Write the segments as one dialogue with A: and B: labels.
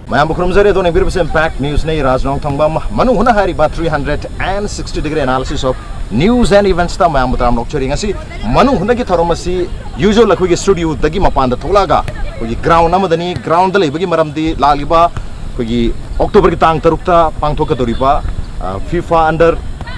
A: Mayam Bukrumzari to Nibir Impact News Nay Raj Nongthombam Manung Hutna hari ba 360-degree analysis of news and events ta mayam butram nokchari ngasi Manung Hutna ki tharomasi usual lakhui studio dagi mapanda tholaga koi ground amadani ground da leibagi maramdi laliba koi October ki tang tarukta pangthoka doriba FIFA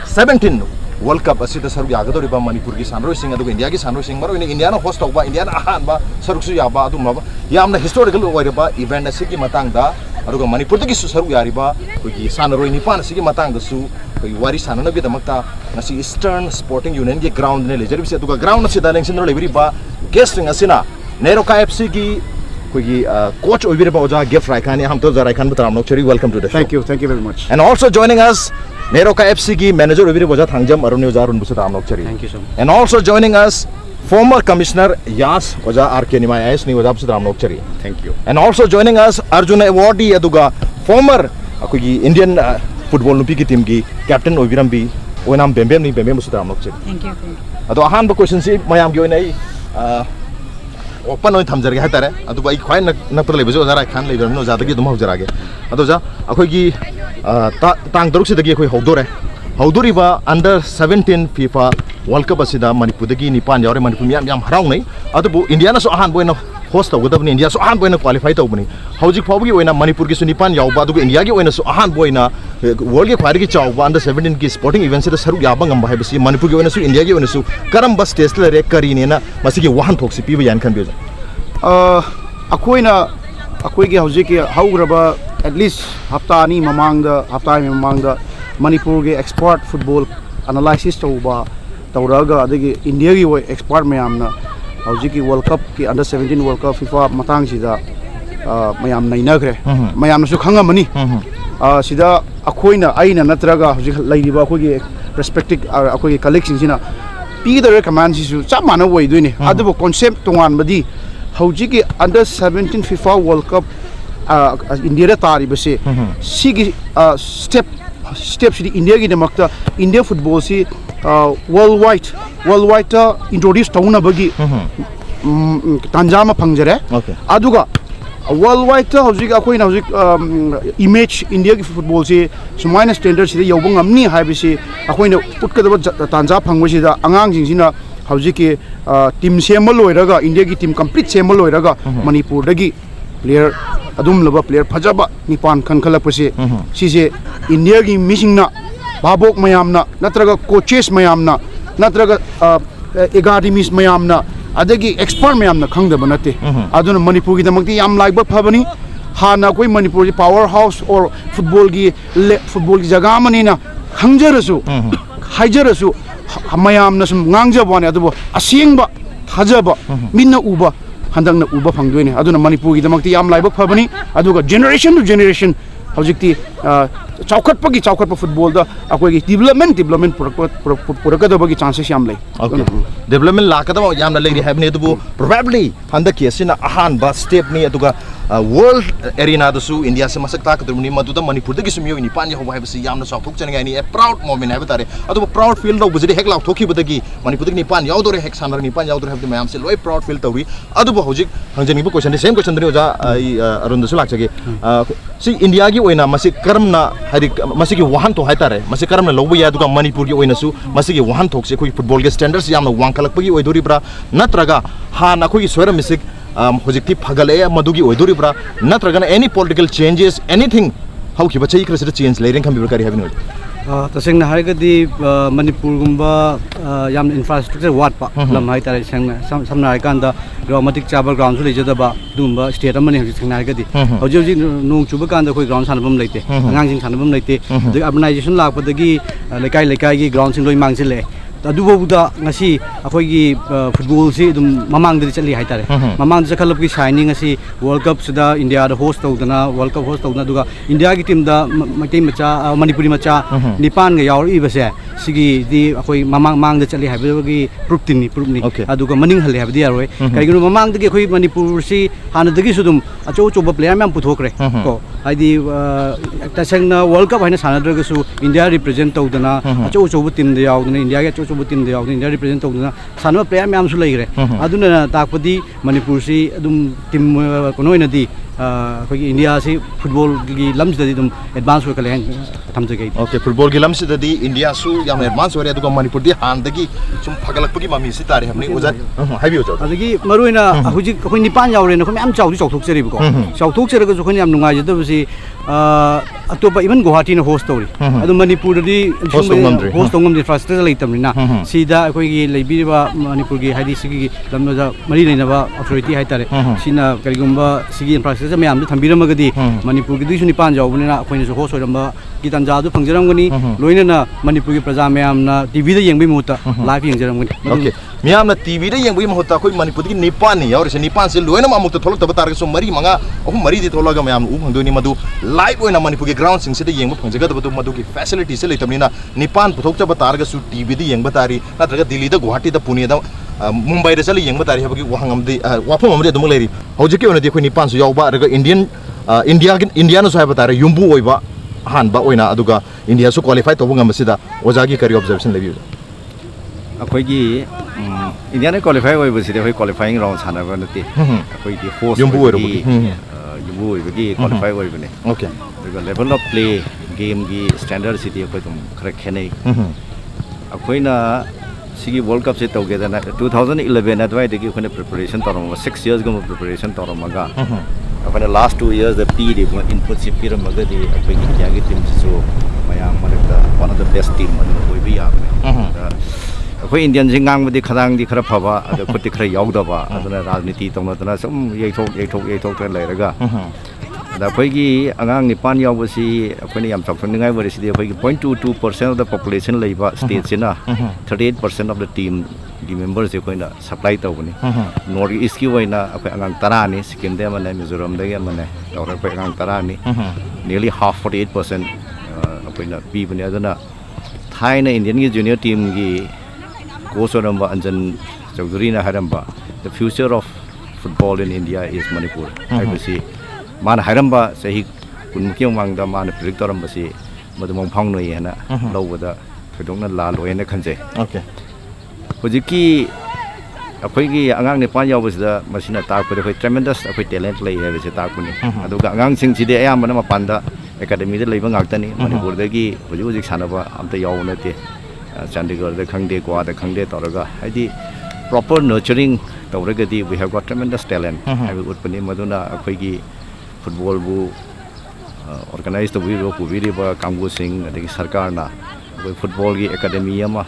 A: U17 World Cup asida saruk yaga doriba Manipur ki sanroi sing adu India ki sanroi sing maro India na host tawba India na ahan ba saruk su yaba adu maba yamna historical oiriba event asigi matang da aduga Manipur da ki saruk yariba koi sanroi nipan asigi matang da su koi wari sanana bi damakta ngasi Eastern Sporting Union ki ground ne lejer bi aduga ground asida lengsin ro lebri ba guesting asina NEROCA FC ki koi coach oibire ba oja gift Raikhan ham to Raikhan butram nokchari welcome to the show.
B: Thank you very much.
A: And also joining us NEROCA FC ki manager oibire boja Thangjam Arunkumar butram nokchari.
B: Thank you so much.
A: And also joining us former commissioner Yas oja Nimai ni oja butram nokchari.
B: Thank you.
A: And also joining us Arjuna Awardee aduga former koi Indian football nupi ki team ki captain oibiram bi Oinam Bembem ni Bembem butram nokchari.
C: Thank you.
A: Ado ahan ba question si mayam gi oinai open oi thamjar ge hatare adu bai khwai nak par lebe jo jara Raikhan lebe no jada gi dum hojara ge adu ja akhoi gi tang daruk sidagi akhoi hodori ba under 17 FIFA World Cup asida Manipur dagi nipan yawre Manipur yam harau nei adu bu India na so ahan boina host tawgadabni India so ahan boina qualify tawbni hojik phawgi oina Manipur gi so nipan yawba adu India gi oina so ahan boina world ge khwari gi chawba under 17 gi sporting events da saru yaba ngam ba basi Manipur gi oina so India gi oina so karam bas test la rek kari ne na masigi wahan thoksi piba yan kan bi
B: akhoi gi hojik gi haugraba at least hafta ani mamangda Manipur ge expert football analysis tawba tawraga adagi India gi expert mayamna hojik gi World Cup ki under 17 World Cup FIFA matang sida mayam nainagre mayam su khangamani sida akhoina aina natraga hojik laidiba akhoi gi respective akhoi gi collection sina pi the recommend sisu chamana woi doine adubo concept tongan badi hojik gi under 17 FIFA World Cup India tari base sigi step si India gi demakta India football si worldwide introduce tauna bagi tanjama phangjare aduga worldwide ta hojik akoina hojik image India gi football si sumaina standard si yobang amni haibisi akoina utkadaba tanja phangwasi da angang jing sina hojik ki team semal loiraga India gi team complete semal loiraga Manipur dagi player adum laba player phajaba nipan khankhalapase sise India gi missing na babok mayamna natraga coaches mayamna natraga academies mayamna adagi expert mayamna khangdaba nate aduna Manipur gi damakti yam laiba phabani hana koi Manipur gi power house or football gi jaga manina khangjarasu haijarasu mayamna sum ngangjabani adubo asingba thajaba minna uba handangna uba phangdoine aduna Manipur gi damakti yam laiba phabani aduga generation to generation hojikti chawkhatpa football da akoi gi development purakadabagi chances yam lei
A: development lakadaba yam na leiri habni adubu probably handaki asina ahan ba step ni aduga world arena da su India se masak ta kadrumni maduda Manipur da gi sumyo ni pan yahu habsi yam na chawthok changai ni a proud moment habtare adubu proud feel do bujidi hek law thoki budagi Manipur da ni pan yawdore hek sanar ni pan yawdore habdi mayam se loi proud feel tawri adubu hojik hangjani bu question same question dri oja arun da su lakchage si India gi oina masik karamna hari masigi wahan to haitare masik karamna lobu ya duga Manipur gi oina su masigi wahan thok se khoi football ge standards yamna wangkhalak pagi oidori bra natraga ha na khoi soira misik hojikti phagale madugi oidori bra natraga any political changes anything how ki bachai krasida change leiring kham bibra kari havin
D: tasengna hargadi Manipur gumba yam infrastructure wat pa lam haitare sengna samna haikanda dramatic chaba ground su lejadaba dumba state amani hojik sengna hargadi hoji nong chuba kanda koi ground sanabam leite angang sing sanabam leite urbanization lakpadagi lekai gi ground sing loi mangsil adubobuda ngasi akhoi gi football si dum mamang de chali haitare mamang de khalap gi shining ngasi World Cup sida India da host tawdana World Cup host tawdana duga India gi team da makai macha Manipuri macha nipan ga yauri base sigi di akhoi mamang de chali haibagi proof ni aduga maning hale habdi aroi kai gi mamang de akhoi Manipur si hana de gi sudum acho choba player mem puthokre ko aidi tasengna World Cup haina sanadra ga su India represent tawdana acho choba team de yaudana India ga अचौब team India represent तौदना सानवा player मैम लेग्रे ताकपदी मनपुर से team कौनदी India से football की लमसदी एडवांस होकर थमजगे
A: ओके फुटबॉल की लमसदी इंडिया एडवांस हो रहे मनपुर हानदगी सूम फगलपी ममी से तारे हमने ओजा
D: मरुना हजिक निपान यावरेन मैम चौथोचरीबको चौथोचरगसु अखोन याम नुंगाइजदबसी अतोप इवन गुवाहाटी होस्ट तौरी मनपुर होस्ट तौम इंफ्रास्ट्रक्चर लेटमना सिदा अखोगी लेबिरिबा मनपुर की हाइदी सिगी लमदा मरी लेनबा अथॉरिटी हाइतारे सिना करिगुंबा सिगी इंफ्रास्ट्रक्चर मैम थंबिरमगदी मनपुर की दुसु निपान यावबनिना अखोइनसु होस्ट होरंबा की तंजादु फंगजरमगनी लोइनना मनपुर की प्रजा मैमना टीवी दा येंगबि मुता लाइव येंगजरमगनी
A: ओके मैमना टीवी दा येंगबि मुता अखोइ मनपुर की निपान नि यावरिसे निपान से लोइना मामुक थोलतब तारगसु मरी मंगा अहुम मरी दि थोलगा मैम उ फंगदोनि मदु लाइव ओइना मनपुर की ग्राउंड सिंग से येंग फंगजगदबदु मदु की फैसिलिटी से लेतमनिना निपान पुथोकचब तारगसु टीवी दा येंग तारी नत्रगा दिल्ली दा गुवाहाटी दा पुणे दा मुंबई दा चली येंग तारी हबगी वहांगमदि वाफम अमदि दम लेरी हौजिके ओनदि अखोइ निपान सु यावबा अरगा इंडिया नो साइब तारे युम्बु ओइबा हानबा ओइना अदुगा इंडिया सु क्वालिफाई तोबो ngam ओजागी करी ऑब्जर्वेशन लेबि
C: अखोइगी इंडिया ने क्वालिफाई ओइबसिदे अखोइ क्वालिफाइंग राउंड सानबा नति अखोइगी होस्ट
A: युम्बु ओइबगी
C: युम्बु ओइबगी क्वालिफाई ओइबने
A: ओके
C: अदुगा लेवल ऑफ प्ले गेम की स्टैंडर्ड सिटी अखोइ तुम खरा खेनै अखोइना सिगी वर्ल्ड कप से तौगेदना 2011 अदवाइदगी अखोइना प्रिपरेशन तौरम 6 इयर्स गम प्रिपरेशन तौरमगा अपने last 2 years the PD input si piramagadi akhoi India ki team so mayam marakta one of the best team oi bi yagne akhoi Indian jingang badi khadang di khara phaba ada khuti khara yaudaba aduna rajniti tongna sum yeithok ta leiraga ada akhoi gi angang nipan yaubasi akhoi ni yam chawthningai bari sidi akhoi gi 0.22% of the population leiba state sina 38% of the team the members akhoi na supply tawbani north east ki waina akhoi angang tarani sikkim de mane mizoram de mane tawra akhoi angang tarani nearly half 48% akhoi na pi bani aduna thaina indian ki junior team gi coach oramba anjan chaudhary na haramba the future of football in india is manipur ibc mana haramba sahi kunmukyang mangda mana predict toramba si madumong phangnoi hena lawada thedongna la loyena khanje
A: okay
C: hojiki अखोइगी आंगांग निपान यावबसदा मसिना ताकपदे अखोइ tremendous अखोइ talent लई हेबसे ताकपुनि अदुगा आंगांग सिंगसिदे अयामबना मपानदा एकेडमी दे लैबा गाक्तनी मणिपुरदगी होजि होजि सानबा अमता याव नते चंडीगढ़ दे खंगदे गोवा दे खंगदे तोरगा हाइदि प्रॉपर नर्चरिंग तौरगदी we have got tremendous talent हाइबु उतपनि मदुना अखोइगी फुटबॉल बु ऑर्गेनाइज तौबिरो पुबिरिबा कांगु सिंग अदगी सरकारना अखोइ फुटबॉल की एकेडमी अमा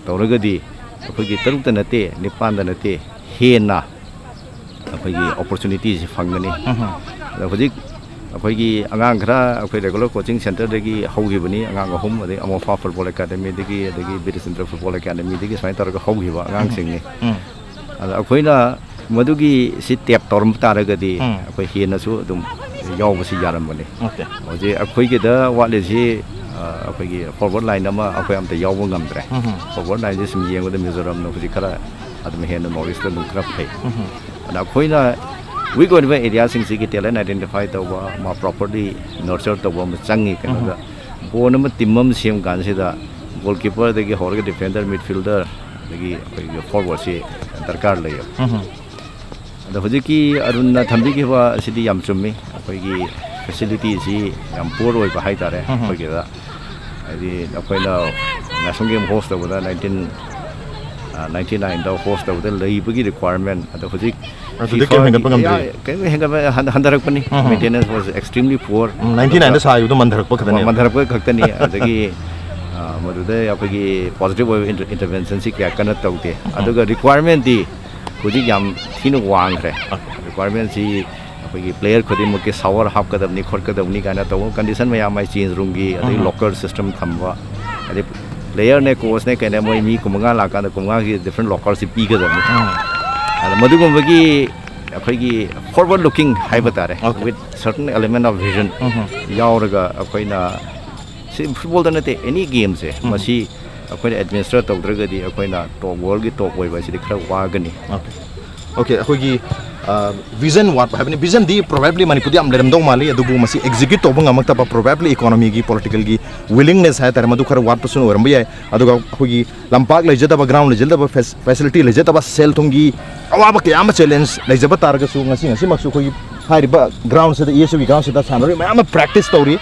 C: तौरगदी अखोइगी तरुक नते निपान नते हेना अखोइगी अपॉर्चुनिटी से फंगनी हजिक अखोइगी आंगांग खरा अखोइ रेगुलर कोचिंग सेंटर दगी हौगिबनी आंगांग अहुम अदगी अमोफा फुटबॉल एकेडमी दगी अदगी बिरसेंद्र फुटबॉल एकेडमी दगी साइन तौरगा हौगिबा आंगांग सिंगनी अखोइना मदुगी सि टेप तौरम तारगदी अखोइ हेनासु दुम यावबसि यारमबनी हजि अखोइगिदा वालेसि अखोइगी फॉरवर्ड लाइन अमा अखोइ अमता यावब ngamdre फॉरवर्ड लाइन जे सिम येंगोद मिजोरम नो खुजि खरा अदम हेन नॉर्थ ईस्ट नु खरा फै अना अखोइना वी गोन वे एरिया सिंग सिगी टैलेंट आइडेंटिफाई तौबा मा प्रॉपर्ली नर्चर तौबा म चंगी कनदा बोन म टिमम सेम गानसिदा गोलकीपर दगी हॉरगे डिफेंडर मिडफील्डर दगी अखोइगी फॉरवर्ड से दरकार लयो अदा हुजिकी अरुण थंबी के बा सिदी याम चुम्मी अखोइगी फैसिलिटी जी याम पोर ओइ बा हाइ तारे अखोइगेदा आदि अखोइना नेशनल गेम होस्ट तौबदा 1999 दा होस्ट तौबदा लैबगी रिक्वायरमेंट अदा हुजिक
A: FIFA
C: हंदरकपनी मेंटेनेंस वाज एक्सट्रीमली पुअर
A: 99 दा सायु तो मंदरकप
C: खतनी अदगी मदुदे अखोइगी पॉजिटिव इंटरवेंशन सी क्या कन तौते अदुगा रिक्वायरमेंट दी हुजिक याम थिन वांगरे रिक्वायरमेंट सी अखोइगी प्लेयर खुदी मुके सावर हापकदबनी खोरकदबनी गाना तो कंडीशन में याम चेंज रूम की अदगी लॉकर सिस्टम थंबा अदे प्लेयर ने कोच ने कहने मोई मी कुमगा लाका कुमगा की डिफरेंट लॉकर से पीगदबनी मधुगुम्बगी अखोइगी फॉरवर्ड लुकिंग हाइब तारे with certain element of vision यावरगा अखोइना सि फुटबॉल द नते एनी गेम से मसी अखोइना एडमिनिस्ट्रेट तौद्रगदी अखोइना टॉप वर्ल्ड की टॉप ओइबा सिदि खरा वागनी
A: ओके अखोइगी vision what having vision di probably Manipur di am lerem dong mali adubu masi execute to bang amak ta probably economy gi political gi willingness hai tar madu khar wat pasun oram bi hai aduga hogi lampak lejata ba ground lejata ba facility lejata ba sel thungi awaba ke am challenge lejaba tar ga su ngasi maksu khoi hari ba ground se yesu gi ground se da sanori ma am practice tori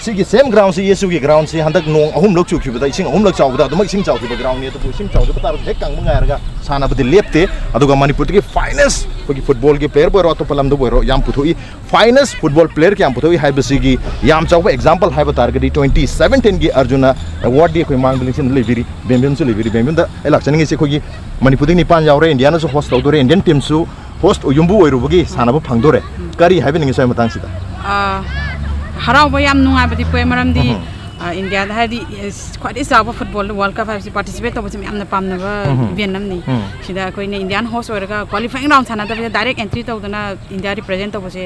A: sigi same ground se yesu gi ground se handak nong ahum lok chu ki ba ising ahum lok chaw da dum ising chaw ki ba ground ni to ising chaw ba tar hek kang mangai raga sana ba de lepte aduga Manipur gi finest hogi football gi player boy ro to palam do boy ro yam puthoi finest football player ki yam puthoi hai ba sigi yam chaw ba example hai ba tar gi 2017 gi Arjuna Awardee khoi mang bilin sin lebiri bembem su lebiri bembem da election ngi se khogi Manipur ni pan yaw re India na so host to re Indian team su host uyumbu oiru bagi sana ba phang do re kari hai ba ngi sai matang sida
E: harau ba yam nungai ba di poe maram di India da hadi quite is our football World Cup FC participate to ba am na pam na ba event nam ni sida koi ne Indian host oiraga qualifying round sana da direct entry to na India represent to ba se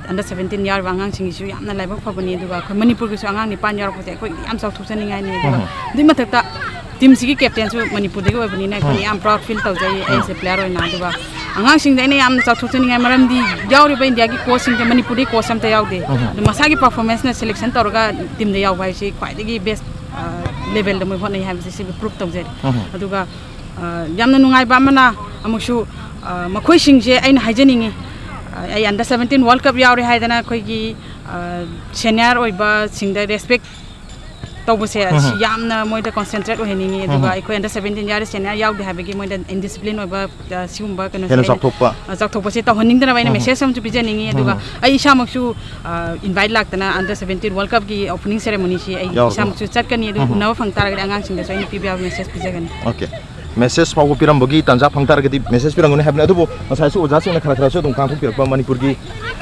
E: under 17 year wangang sing isu yam na laiba fa bani duga koi Manipur gi su angang ni pan year ko se koi am sau thu sani ngai ni duga di mathak ta team sigi captain su Manipur de go bani na koi am proud feel to jai as a player oina duga angang sing dai ne am na sau thu sani ngai maram di yauri ba India gi coach sing de Manipur de coach am ta yaw de masa gi performance na selection to ga team de yaw bai si kwai de best level de mo hot nei ha si prove to jai aduga yam na nungai ba mana amusu makhoi sing je aina haijaningi ai under 17 World Cup yauri haidana khoi gi senior oiba sing da respect tawbuse yamna moida concentrate oheningi aduga ai khoi under 17 yar senior yaudi habegi moida indiscipline oiba sigumba kano sakthokpa se tawhaning dana baina message sam chu bijaningi aduga ai isamaksu invite laktana under 17 World Cup gi opening ceremony si ai isamaksu chatkani adu nawa phangtara ga angang sing da so ni pibya message bijagani
A: okay message pawo piram bagi tanja phangtar gadi message pirang ne habna adubo masai su oja sing khara khara so dum kang thu pirpa Manipur gi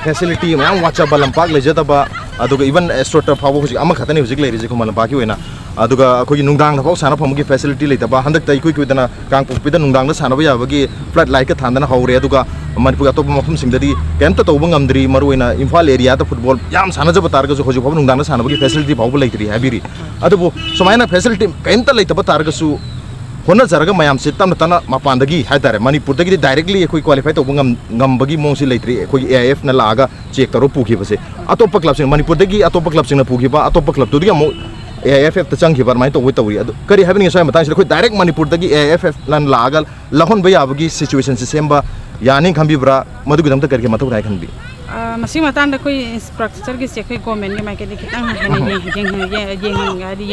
A: facility mayam wacha balam pak lejata ba aduga even astroturf pawo huji ama khatani huji le rije ko malam paki hoina aduga khoi nungdang na paw sana phamgi facility leita ba handak tai kui dana kang pupida nungdang na sana ba ya bagi flood like ka thandana hore aduga Manipur atop mafum sing dadi kemta to bang amdri maruina Imphal area ta football yam sana jaba targa so hoji phaw nungdang na sana bagi facility paw leitri habiri adubo somaina facility kemta leita ba targa su hona jaraga mayam se tamna tana mapandagi haidare Manipur dagi directly ekoi qualify to ngam bagi mong si leitri ekoi AIF na laga check taro puki base atopa club sing Manipur dagi atopa club sing na puki ba atopa club to dagi mo AIF ta chang khibar mai to woi tawri adu kari having so matang se khoi direct Manipur dagi AIF lan laga lahon ba yabagi situation se semba yani khambi bra madu gidam ta karke matuk rai khanbi
E: masi matan da koi infrastructure gi se koi government gi mai ke dikhi tang hene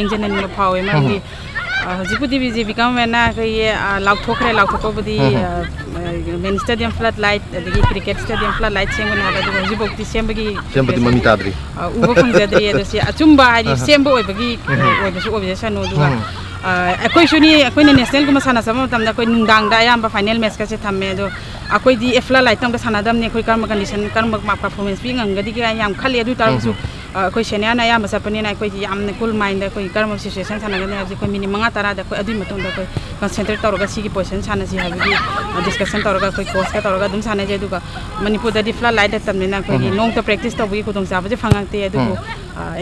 E: yeng jenan ni phawe ma di hojipudi BJP government na koi lauthokre main stadium floodlight adigi cricket stadium floodlight sembo na da hojibokti sembagi
A: mami tadri
E: ubo phangjadri adu se achumba hari sembo oibagi oibasu objection no duga akoi suni akoi national kuma sana sama tamda koi nungdang da ayamba final match ka se thamme do akoi di efla light tam ka sanadam ne koi karma condition karma performance bi ngangadi ki ayam khali adu tarsu koi senior na ayamba sapani na koi yam ne cool mind da koi karma situation sana ga ne koi minimum nga tara da koi adu matong da koi concentrate tawra si gi position sana si habi discussion tawra koi coach ka tawra dum sana je duga Manipur da di efla light tam ne na koi long to practice taw bi ko dong sa ba je phangangte adu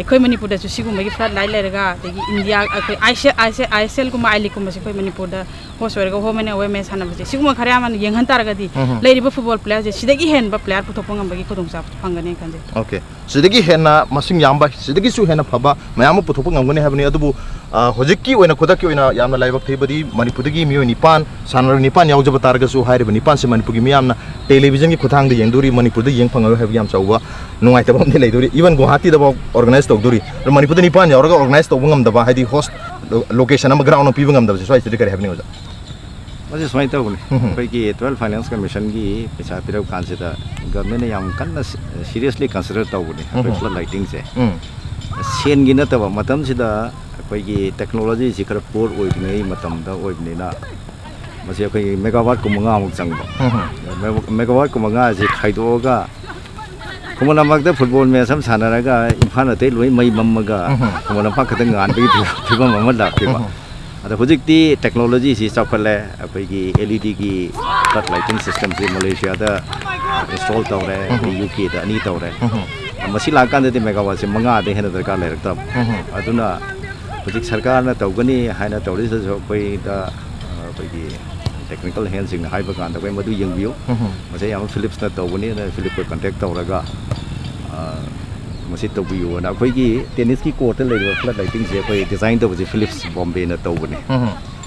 E: ekoi Manipur da su sigum gi flood light lerga degi India koi ISL kuma ai likum se koi Manipur da host werga ho mane we me sana ba sigum khare aman yenghan targa di leiriba football player je sidagi hen ba player puthopang bagi ko dong sa phangane kanje
A: okay sidagi hena masing yamba sidagi su hena phaba mayam puthopang ngane habni adubu hojiki oina khodaki oina yamna laibak thebadi Manipur dagi mi nipan sanar nipan yaujaba targa su haire nipan se Manipur gi miyamna television gi khothang de yengduri Manipur da yeng phangayo have yam chauba nungai tabam de leiduri even Guwahati da organize tawduri Manipur da nipan yauraga organize tawbungam da ba haidi host location am ground on pibungam da so ai sidikari happening oja
C: Masih semai tahu ni, bagi 12 Finance Commission gi pesa pirau kansida government yang kan seriously consider tahu ni, flood lighting se. Sen gina tahu, matam sida bagi teknologi si kerap poor oi ni matam dah oi ni na. Masih bagi megawatt kumunga muk jang dah. Megawatt kumunga si khaido ga. Kumana magda football match sam sana raga, imphana te loi mai mamma ga. Kumana pak kata ngan bagi tiba mamma dah tiba. Ada projek di teknologi si cakaplah apa lagi LED ki flood lighting system di Malaysia ada install tahu di UK ada ni tahu masih lakukan dari megawatt se menga ada hendak terkait lektab aduna projek sarkar na tahu gani hai na tahu di sesuatu apa da apa lagi technical hands in high bagan the way madu young view masay am Philips na tawni na Philip ko contact tawraga masi tawiyo na koi gi tennis ki court le flood lighting se koi design to Philips Bombay na tawni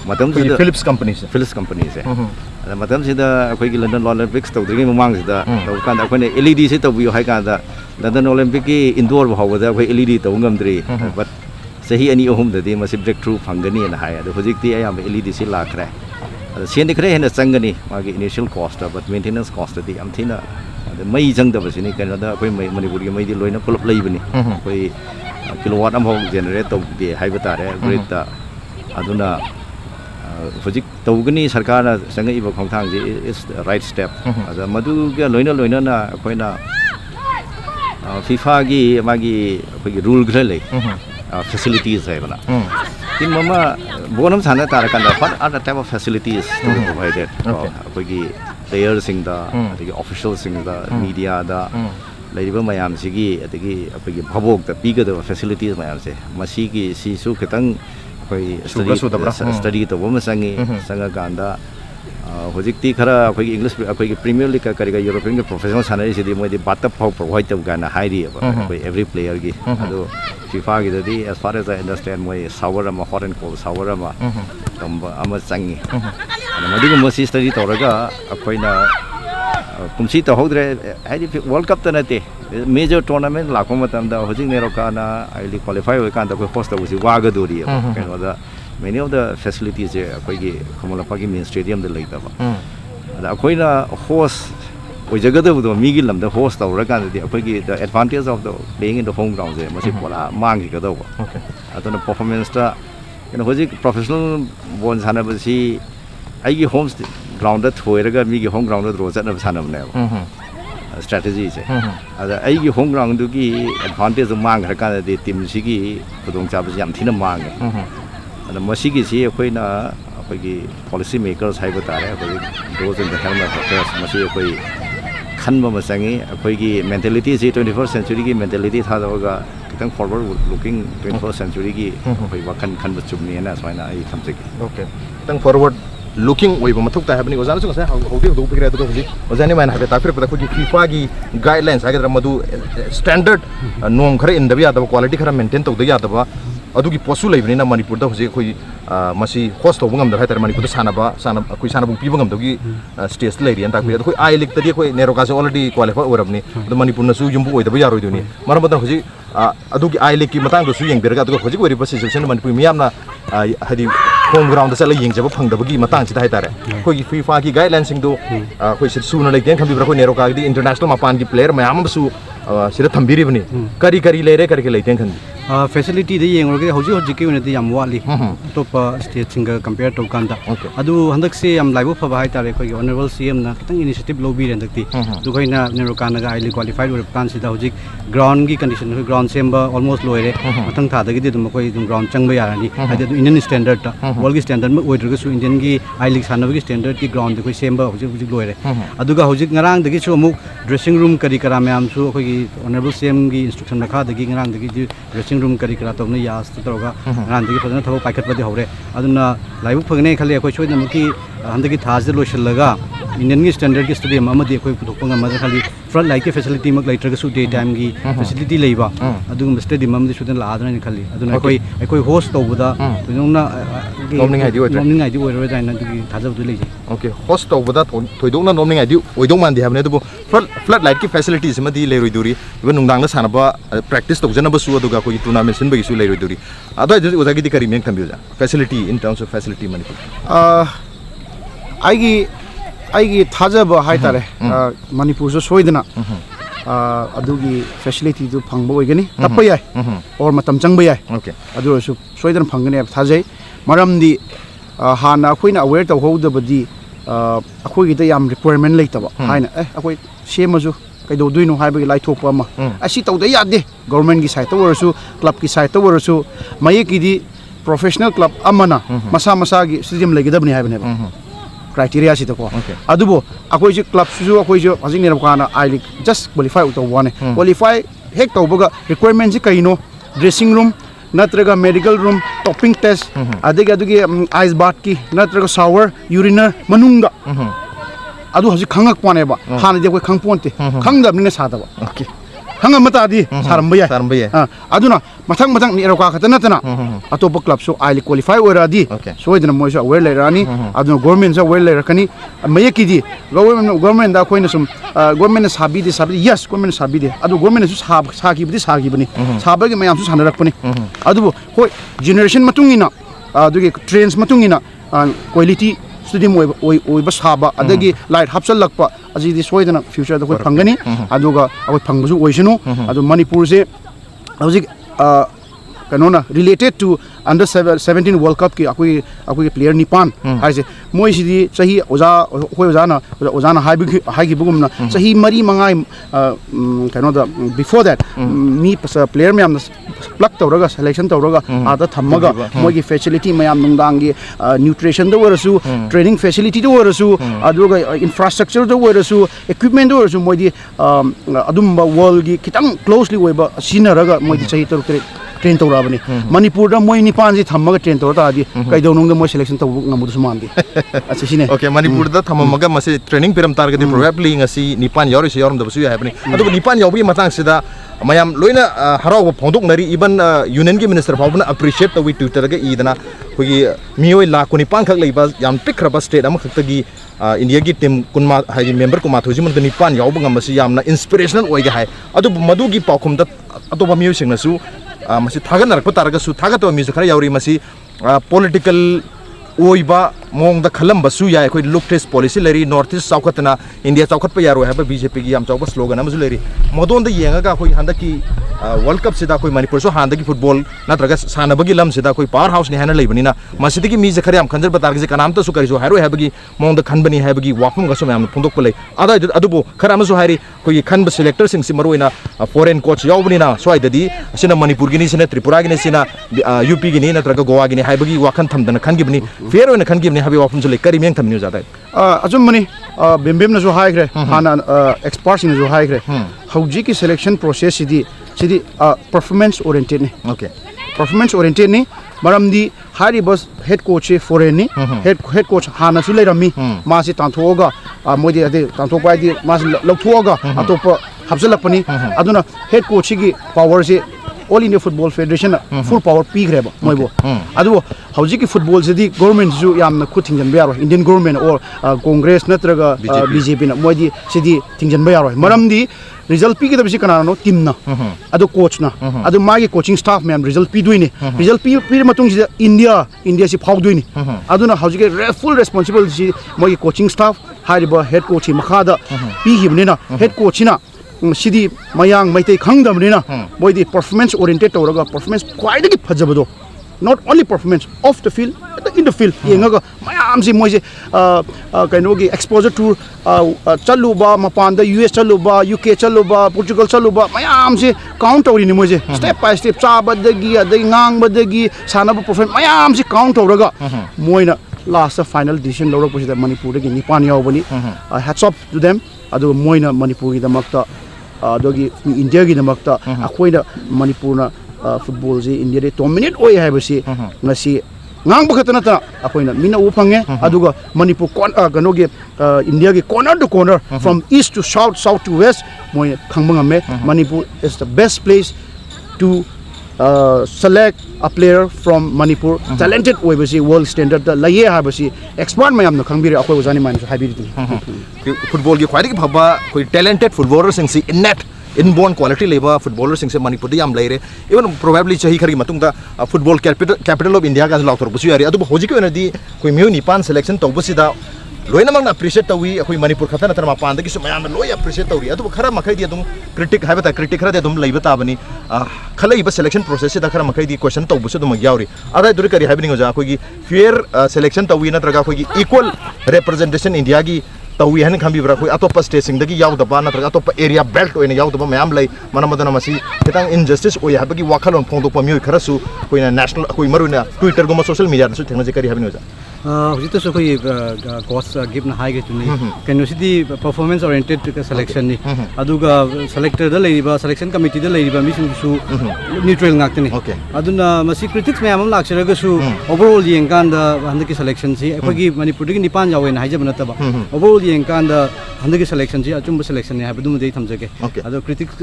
C: matam se
A: Philips company
C: se matam se da koi gi London Olympics tawdri mamang se da taw kan da koi ne LED se tawiyo hai kan da London Olympic ki indoor hawa da koi LED taw ngamdri but sahi ani ohum da de masi breakthrough phangani na hai da hojik ti ayam LED se la khra sen dikre hen changani magi initial cost but maintenance cost di am thina mai jang da basini kan da koi Manipur gi mai di loina pulap lei bani koi kilowatt am hong generate to di hai bata re grid da aduna hojik tawgani sarkar na sangai ba khongthang ji is the right step ada madu ga loina na koi na FIFA gi magi koi rule gra lei facilities hai bana in mama bonam sana tar kan what are the type of facilities to be provided koi gi players sing da the officials sing da media da laiba mayam sigi adigi koi bhabok da piga da facilities mayam se masi gi si su ketang koi study to boma sangi sanga ganda hojik ti khara koi English koi Premier League ka kari ga European professional sanari sidi moi di batap provide to gana hairi koi every player gi ado FIFA gi dadi as far as I understand moi sour ama hot and cold sour ama ama sangi madu ko mosi study toraga akoina kumsi to hodre hairi World Cup ta nate major tournament lakho matam da hojik NEROCA na ili qualify ho kan da ko host to si waga duri kan da many of the facilities akoi gi Khamolapa gi main stadium de laita ba da akoi na host oi jaga da bu mi gi lam da host tawra kan de akoi gi the advantage of the playing in the home ground je masi pola mang gi ga da ba atona performance ta hojik professional bon sana ba si ai gi home ground da thoira ga mi gi home ground da ro jat na sana ba ne strategy je ada ai gi home ground du gi advantage mang ga kan de team si gi khudong cha ba yam thina mang and masigi si akoina akogi policy makers hai batare akogi those in the helm of affairs masi akoi khanba masangi akogi mentality si 21st century gi mentality tha daga kitang forward looking 21st century gi akoi wakhan khanba chumni na soina ai thamsik
A: okay tang forward looking oiba mathuk ta habni ozana chung sa hodi do pikra to hoji ozani man habe ta fir pata ko FIFA gi guidelines agar madu standard norm khare in dabi adaba quality khara maintain to da adaba adugi posu leibni na Manipur da hoji khoi masi host to bungam da hai tar Manipur da sana khoi sana bung pi bungam da gi stage leiri an ta khoi khoi I league tadi khoi NEROCA se already qualify orabni da Manipur na su yumbu oi da yaroi duni maram da hoji adugi I league ki matang do su yeng berga da hoji ori basi situation Manipur miyam na hadi home ground da sala yeng jaba phang da gi matang chi da hai tare khoi FIFA ki guidelines sing do khoi se su na leik den khambi bra khoi NEROCA gi international mapan gi player mayam su sira thambiri bani kari leire kari ke leiten khandi
D: facility de yeng orge hoji hoji ke unati yam wali top state singa compare to kanda adu handak se yam laibu phaba hai tare koi honorable CM na kitang initiative lobby ren dakti du khoina NEROCA na ga highly qualified or kan sida hoji ground gi condition ground semba almost loire mathang tha dagi dum koi dum ground changba yarani ade du Indian standard ta world gi standard ma oidrga su Indian gi I league sanaba gi standard ki ground de koi semba hoji loire adu ga hoji ngarang dagi chu mu dressing room kari kara mayam su koi honorable CM gi instruction rakha dagi ngarang dagi dressing room kari kara tawna yas toga ran dagi padana thabo paikhat padi hore aduna laibu phagne khali akoi choina muki handagi thaz de loilaga Indian gi standard gi stadium amadi akoi pudokpanga ma khali front light ke facility mak laitraga su day time gi facility leiba adugum stadium amadi sudan la adana khali aduna akoi host tawbuda toina
A: nomning
D: ID oi jaina dugi thajabdu leiji
A: okay host tawbuda thoidongna nomning ID oidong man di habne dubu flood light ki facilities amadi leiroi duri even nungdang na sanaba practice tawjana ba su aduga koi tournament sin ba gi su leiroi duri adai ozagi di kari men thambiuja facility in terms of facility Manipur
B: aigi thajaba hai tare Manipur so soidana adugi facility du phangba oigani tappa yai or matam changba yai
A: okay
B: adu so soidana phangani thajai maramdi hana akoina aware to hodabadi akoi gi da yam requirement leitaba haina akoi semazu kaido duino haibagi lai thokpa ma asi tawda yade government gi side to warasu club ki side to warasu mayeki di professional club amana masa gi stadium legidabni haibane criteria si to ko adubo akoi ji club su akoi jo ajing NEROCA na I league just qualify to one qualify hek to boga requirement ji kaino dressing room नत्रगा medical room doping test अदगी अदगी ice bath की नत्रगा shower यूरिनर मनुंगा अदु हजि खंगक पानेबा हाना जे कोई खंगपोंते खंगदबने सादबा
A: okay
B: हंग मतादी सारंबया अदुना मथंग मथंग नेरोका खतना तना अतोप club सो आइली क्वालिफाई ओरादी सोइदना मोइसो अवेयर लेरानी अदुना गवर्नमेंट सो अवेयर लेरकनी मयकीदी गवर्नमेंट दा कोइना सुम गवर्नमेंट साबीदी यस गवर्नमेंट साबीदी अदु गवर्नमेंट सो साकीबदी साकीबनी साबगी मयाम सो सानरकपनी अदुबो होय जनरेशन मतुंगिना अदुगी ट्रेंड्स मतुंगिना क्वालिटी स्टूडियम ओइबा साबा अदगी लाइट हापचलकपा अजीदी सोइदना फ्यूचर दा कोइ फंगनी अदुगा अकोइ फंगबसु ओइसनु अदु मणिपुर से हजिक कनोना related to under 17 world cup की अकोइ प्लेयर निपान हाइसे मोइसिदी सही ओजा होय ओजाना हाइगी बुगुमना सही मरी मंगाई कनोदा बिफोर दैट मी प्लेयर में हम प्लग तौरगा सिलेक्शन तौरगा आदा थम्मगा मोगी फैसिलिटी मयाम नुंदांगी न्यूट्रिशन दो वरसु ट्रेनिंग फैसिलिटी दो वरसु अदुगा इंफ्रास्ट्रक्चर दो वरसु इक्विपमेंट दो वरसु मोदी अदुम्बा वर्ल्ड की खितंग क्लोजली ओइबा सिनरगा मोदी सही तरुक ट्रेन तौराबनी मणिपुर दा मोई निपान जी थम्मगा ट्रेन तौर तादी कइदौनुंग दा मोई सिलेक्शन तौ ngमुदु मानदी अच्छा सिने
A: ओके मणिपुर दा थम्मगा मसे ट्रेनिंग पिरम तारगदि प्रोबेबली ngasi निपान यावरि से यावरम दबसु याबनी अदु निपान यावबि मतंग सिदा mayam loina haraw phondok nari even union ki minister phawna appreciate tawi twitter ga idana khogi mioi la kuni pangkhak leiba yam pikraba state am khaktagi india gi team kunma hai member kuma thoji man ni pan yaw bangam masi yamna inspirational oiga hai adu madu gi paukhum da atoba mioi singna su masi thagan narak pataraga su thaga to mi khara yauri masi political ओइबा मोंग द खलम बसु या कोई look east policy लेरी north east साउथना India south पे यारो है बीजेपी की हम चौक स्लोगन अमजु लेरी मदोन द येंगा कोई हंदा की वर्ल्ड कप सिदा कोई मणिपुर सो हंदा की फुटबॉल नत्रगा सानबगी लम सिदा कोई पावर हाउस ने हन लेबनिना मसिदि की मी जखरे हम खंजर बतार के कनाम तो सु करिसो हारो है बगी मोंग द खनबनी है बगी वाफम गसो मैम फुंदोक पले आदा अदुबो खरा अमजु हारी कोई खनब सिलेक्टर सिंग सि मरोइना फॉरेन कोच यावबनिना सोइददी सिना मणिपुर गिनी सिना त्रिपुरा गिनी सिना यूपी गिनी नत्रगा गोवा गिनी है बगी वाखन थमदन खनगिबनी फेर ओइना खनगिबनी हाबी वाफम जो ले करी मेंग थम न्यूज आता है
B: अजुम मनी बेमबेम न जो हाइग्रे हाना एक्सपर्ट्स न जो हाइग्रे हौजी की सिलेक्शन प्रोसेस सिदी परफॉर्मेंस ओरिएंटेड ने
A: ओके
B: परफॉर्मेंस ओरिएंटेड ने मरमदी हारी बस हेड कोच से फॉरेन ने हेड कोच हाना सु लेरमी मासे तांथोगा मोदी अदे तांथोपाइदी मासे लौथोगा अतोप हबजलपनी अदुना हेड कोच की पावर से all India football federation full power पीग्रेबा मोइबो अदु हौजी की फुटबॉल से गवर्नमेंट जो यामना खुद थिंजनबा यारो इंडियन गवर्नमेंट और कांग्रेस नत्रगा बीजेपी ना मोदी सिदी थिंजनबा यारो मरमदी रिजल्ट पी के दबसी कनानो टीम ना अदु कोच ना अदु मागी कोचिंग स्टाफ मैम रिजल्ट पी दुइने रिजल्ट पी मतुंग से इंडिया से फाउ दुइने अदुना हौजी के फुल रेस्पोंसिबल से मोगी कोचिंग स्टाफ हारिबा हेड कोच मखादा पी हिबनेना हेड कोच ना सिदी मयांग मैते खंगदबनेना मोदी परफॉर्मेंस ओरिएंटेड तौरगा परफॉर्मेंस क्वाइडगी फजबदो not only performance off the field but in the field yengaga mayam si moi se kaino gi exposure tour chaluba mapan da US chaluba UK chaluba Portugal chaluba mayam se count ori ni moi se step by step chaba dagi adai ngang badagi sanaba performance mayam se count oraga moina last final decision lawra posi da manipur gi nipan yawbani hats off to them adu moina manipur gi damakta adogi india gi damakta akoina manipur na football से India दे dominate ओय है बसी ngasi ngang bakhatna ta akoina mina u phange aduga manipur gano ge india ge corner to corner from east to south to west moi khangba ngame manipur is the best place to select a player from manipur talented oy basi world standard da laye ha basi expert mayam na khangbiri akoi ojani man habiri
A: football की ख्वाइदगी भबा कोई talented footballer सिंग सी इनेट inborn quality लेबा footballer सिंग से मणिपुर दी याम लेरे even probably चही खरी मतुंग दा football capital of India का लाउथर बसु यारी अदु होजी के नदी कोई म्यू निपान सिलेक्शन तौबसिदा लोइना मंग अप्रिशिएट तवी अखोई मणिपुर खतन तर मापान दगी मयाम लोय अप्रिशिएट तौरी अदु खरा मखै दी अदुम क्रिटिक हाबता क्रिटिक खरा दे अदुम लैबा ताबनी खलैबा सिलेक्शन प्रोसेस से खरा मखै दी क्वेश्चन तौबसु अदुम यावरी अदा दुरी करी हाबनी गजा अखोई फेयर सिलेक्शन तवी नत्रगा अखोई इक्वल रिप्रेजेंटेशन इंडिया की तवी हन खंबीब्रा कोई अतोप स्टेसिंग दगी यावदबा नत्रगा अतोप एरिया बेल्ट ओइना यावदबा मयाम लै मनमदना मसी खितांग इनजस्टिस ओय हाबगी वाखलोन फोंदोप म्यू खरसु कोइना नेशनल कोइ मरुना ट्विटर गुमा सोशल मीडिया सु थेंगना जे करी हाबनी गजा
D: hojita so koi coach give na high get ni kanu sidi performance oriented selection ni aduga selector da leiba selection committee da leiba mission su neutral ngak ni aduna masi critics me amam lakshara ga su overall yeng kan da handaki selection si akogi manipur gi nipan yawe na haija banata ba overall yeng kan da handaki selection si achumba selection ni habadu mudei thamjage adu critics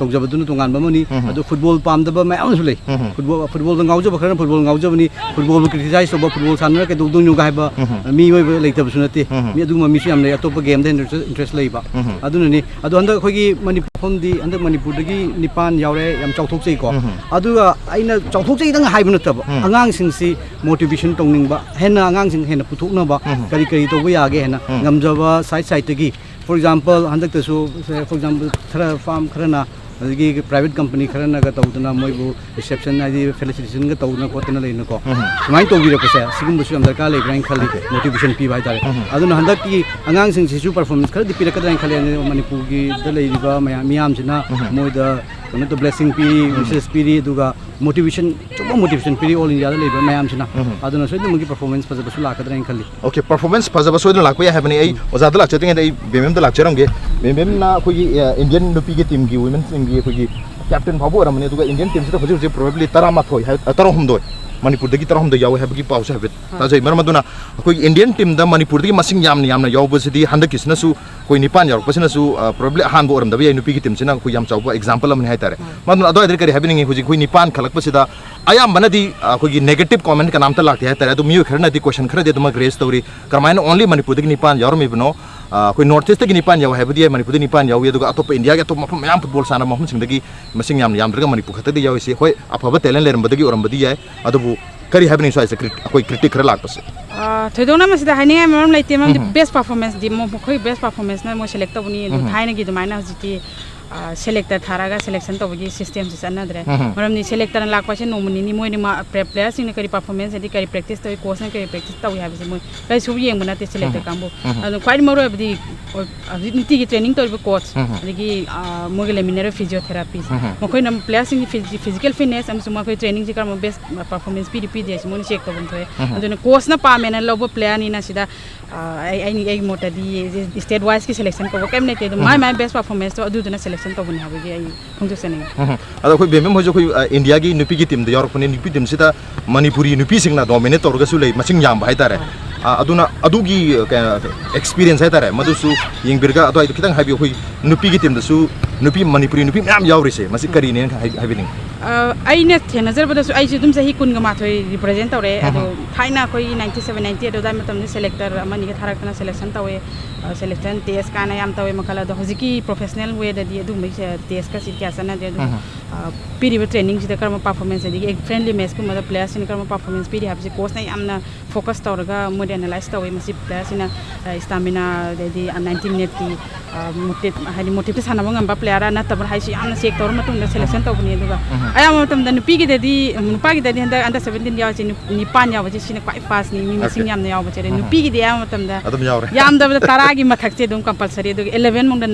D: tawjabaduna tungan bamani adu football pamdaba mayam su lei football da ngauja bakran football ngauja bani football criticize ba football sanra ke dong nyu ga ba mi oi leitab su nate mi adu mi su yam lei atop game da interest lei ba aduna ni adu anda khogi manipur phomdi anda manipur dagi nipan yaure yam chauthok sei ko adu aina chauthok sei dang hai banata ba angang sing si motivation tongning ba hena angang sing hena puthok na ba kari kari to ba yage hena ngamjaba side tagi for example handak ta su for example thara farm kharana adigi private company kharana ga tawduna moibu reception adi felicitation ga tawna ko tena leina ko sumai to gira pesa sigum bu am darka le brain khali motivation pi bai tare aduna handak ki angang sing sisu performance khar di pira ka drain khali ani manipur gi da leiba miyam sina moida kono to blessing pi wishes pi duga motivation choba motivation pi all india da leiba miyam sina aduna so mugi performance paza basu la ka drain khali
A: okay performance paza basu la ko ya habani ai oza da la chating ai bemem da la charam ge bemem na ko indian nupi ge team gi women team gi ko gi captain babu ramani duga indian team se da hoji probably tarama thoi tarom humdoi manipur dagi tarom da yawe habagi pause habit ta jai marmaduna ko indian team da manipur dagi masing yamna yaw bosidi handa kisna su ko nipan yaw pasina su probably han bo ram da bi nupi gi team sina ko yam chawba example am hai tare madun ado idir kari habini hoji ko nipan khalak pasida ayam banadi ko gi negative comment ka naam ta lakti hai tare adu miyo kharna di question khara de tuma grace story karmaina only manipur dagi nipan yaw mi bno कोई north east की निपान याव है बदिया मणिपुर निपान याव ये अतोप India के अतोप मफम याम football साना मफम सिंगदगी मसिंग याम यामद्रगा मणिपुर खतदि याव से होय अफब टैलेंट लेरमबदगी ओरमबदी याय अदबु करी हैबनी सो कोई क्रिटिक खरा लागपसे
E: थोदोना मसिदा हाइने मरम लाइते मम बेस्ट परफॉर्मेंस दि मो खोई बेस्ट परफॉर्मेंस ना मो सेलेक्ट तबनी थाइना की दुमाइना हजिति सेलेक्टर थारागा सिलेक्शन तबगी सिस्टम से सनदरे मरम नि सेलेक्टर लाकपासे नोमनी नि मोइनि प्लेयर सिंग करी परफॉर्मेंस यदि करी प्रैक्टिस तय कोच ने करी प्रैक्टिस तव हाबिसे मोइ कई सुबि येंग बना ते सेलेक्टर कामबो अदो क्वाइट मरो अबदि नीति की ट्रेनिंग तोरबो कोच अदि मोगे लेमिनर फिजियोथेरापी मखोइ नम प्लेयर सिंग फिजिकल फिटनेस हम सुमा कोइ ट्रेनिंग जे करम बेस्ट परफॉर्मेंस पी दे मोनि चेक तबन थोय अदो कोच ना पामेना लबो प्लेयर नि ना सिदा आई मोटा दी स्टेट वाइज की सिलेक्शन को केम नै ते माय बेस्ट परफॉर्मेंस तो अदुदना सिलेक्शन तबन हाबगे आई खुंदुसने
A: अदो कोइ बेमेम होजो कोइ इंडिया की नुपी की टीम द यूरोपनी नुपी टीम सिदा मणिपुरी नुपी सिंगना डोमिनेट तोरगा सु लै मसिंग याम भाई तारे अदुना अदुगी एक्सपीरियंस है तारे मदुसु यिंगबिरगा अदो आई खितंग हाबि कोइ नुपी की टीम दसु नुपी मणिपुरी नुपी म्याम यावरिसे मसि करी ने हाबिनि
E: आइने थेनजरबदसु आइजु दुम सही कुनगा माथोय रिप्रेजेंट तौरे अदो थाइना कोइ 97 98 अदो दाइ मतम सेलेक्टर अमनि के थारकना सिलेक्शन तौए सिलेक्शन टेस्ट काना याम तौए मखला दो हजिकी प्रोफेशनल वे ददि अदु मै टेस्ट का सिट क्या सना दे अदु पीरिबो ट्रेनिंग सिदा कर्म परफॉर्मेंस दि एक फ्रेंडली मैच को मतलब प्लेयर्स इन कर्म परफॉर्मेंस पीरि हाबसे कोच ना यामना फोकस तौरगा मोड एनालाइज तौए मसि प्लेयर्स इन स्टामिना ददि 90 मिनट की मोटिव सानबो ngamba प्लेयर ना तब हाइसि यामना चेक तौर मतुंग सिलेक्शन तौबनि दुगा आया मतम द नुपी की ददि नुपा की ददि अंडर 17 याव छि निपान याव छि सिने क्वाइ फास्ट नि मिसिंग यामना याव छि नुपी की दिया मतम द
A: अदम याव रे
E: याम द तारा की मथक से दुम कंपलसरी दु 11 मंग द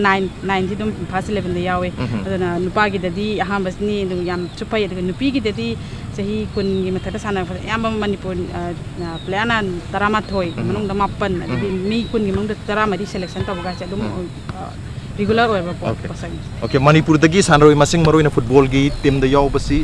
E: 9 दि दुम फास्ट 11 द यावे अदना नुपा की ददि अहाम बसनी दु याम चुपय द नुपी की ददि सही कुन की मथक साना याम मणिपुर प्लेना तरामा थोय मनों द मापन मी कुन की मंग द तरामा दि सिलेक्शन तबगा छ दुम रेगुलर ओइबा पसंग
A: ओके मणिपुर दगी सानरोय मसिंग मरोइना फुटबॉल की टीम द याव बसी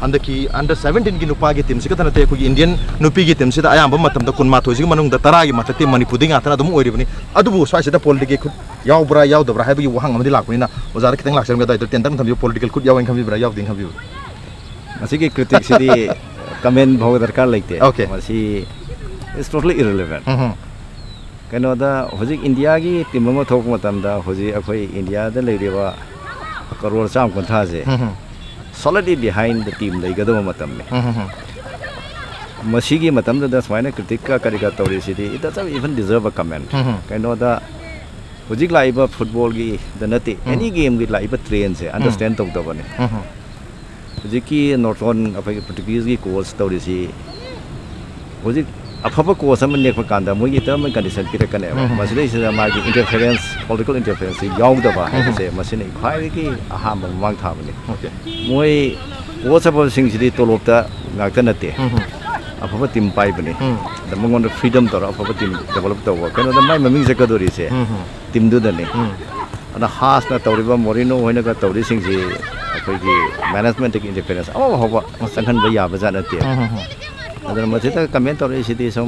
A: अंदकी अंडर 17 की नुपा की टीम से कतनते को इंडियन नुपी की टीम से आयाम मतम द कुन माथोय सिग मनों द तरा की मथते मणिपुर दिंग आतना दम ओइरिबनी अदुबु स्वाइसे द पॉलिटिकल खुद यावब्रा यावदब्रा हाबि वहांग अमदि लाकनिना ओजार खितंग लाक्सरम ग दाइतो टेंटन थम पॉलिटिकल खुद यावं खमि ब्रा यावदिंग खमि
C: मसिगे क्रिटिक सिदी कमेंट भव दरकार लाइते
A: ओके
C: मसि इज टोटली इररिलेवेंट कनो दा होजिक इंडिया की टीम म थोक मतम दा होजि अखोय इंडिया दा लेरिबा करोड़ चाम कोंथा जे solidly behind the team legadam matam me masigi matam da swaina critic ka karika tawri sidi it doesn't even deserve a comment kaino da hojik laiba football gi da nati any game gi laiba train se understand tok da bane hojiki northern apai portuguese gi coach tawri si hojik afaba coach am nek kanda moi gi term condition pirakane masile is ma gi interference political interference yaw da ba se masine khai gi aham mang tha bane
A: okay
C: moi coach abo sing sidi tolop ta ngakta nate अफब team पाइबने द मंगोन freedom तोर अफब team develop तव कनो the माइ ममिंग से कदोरी से टीम दु दने अना हास ना तौरिबा मोरिनो होइना का तौरि सिंग जे अखोइगी मैनेजमेंट की इंडिपेंडेंस अब हबा संखन ब याब जानाते अदर मथिता कमेंट तौरि सिति सम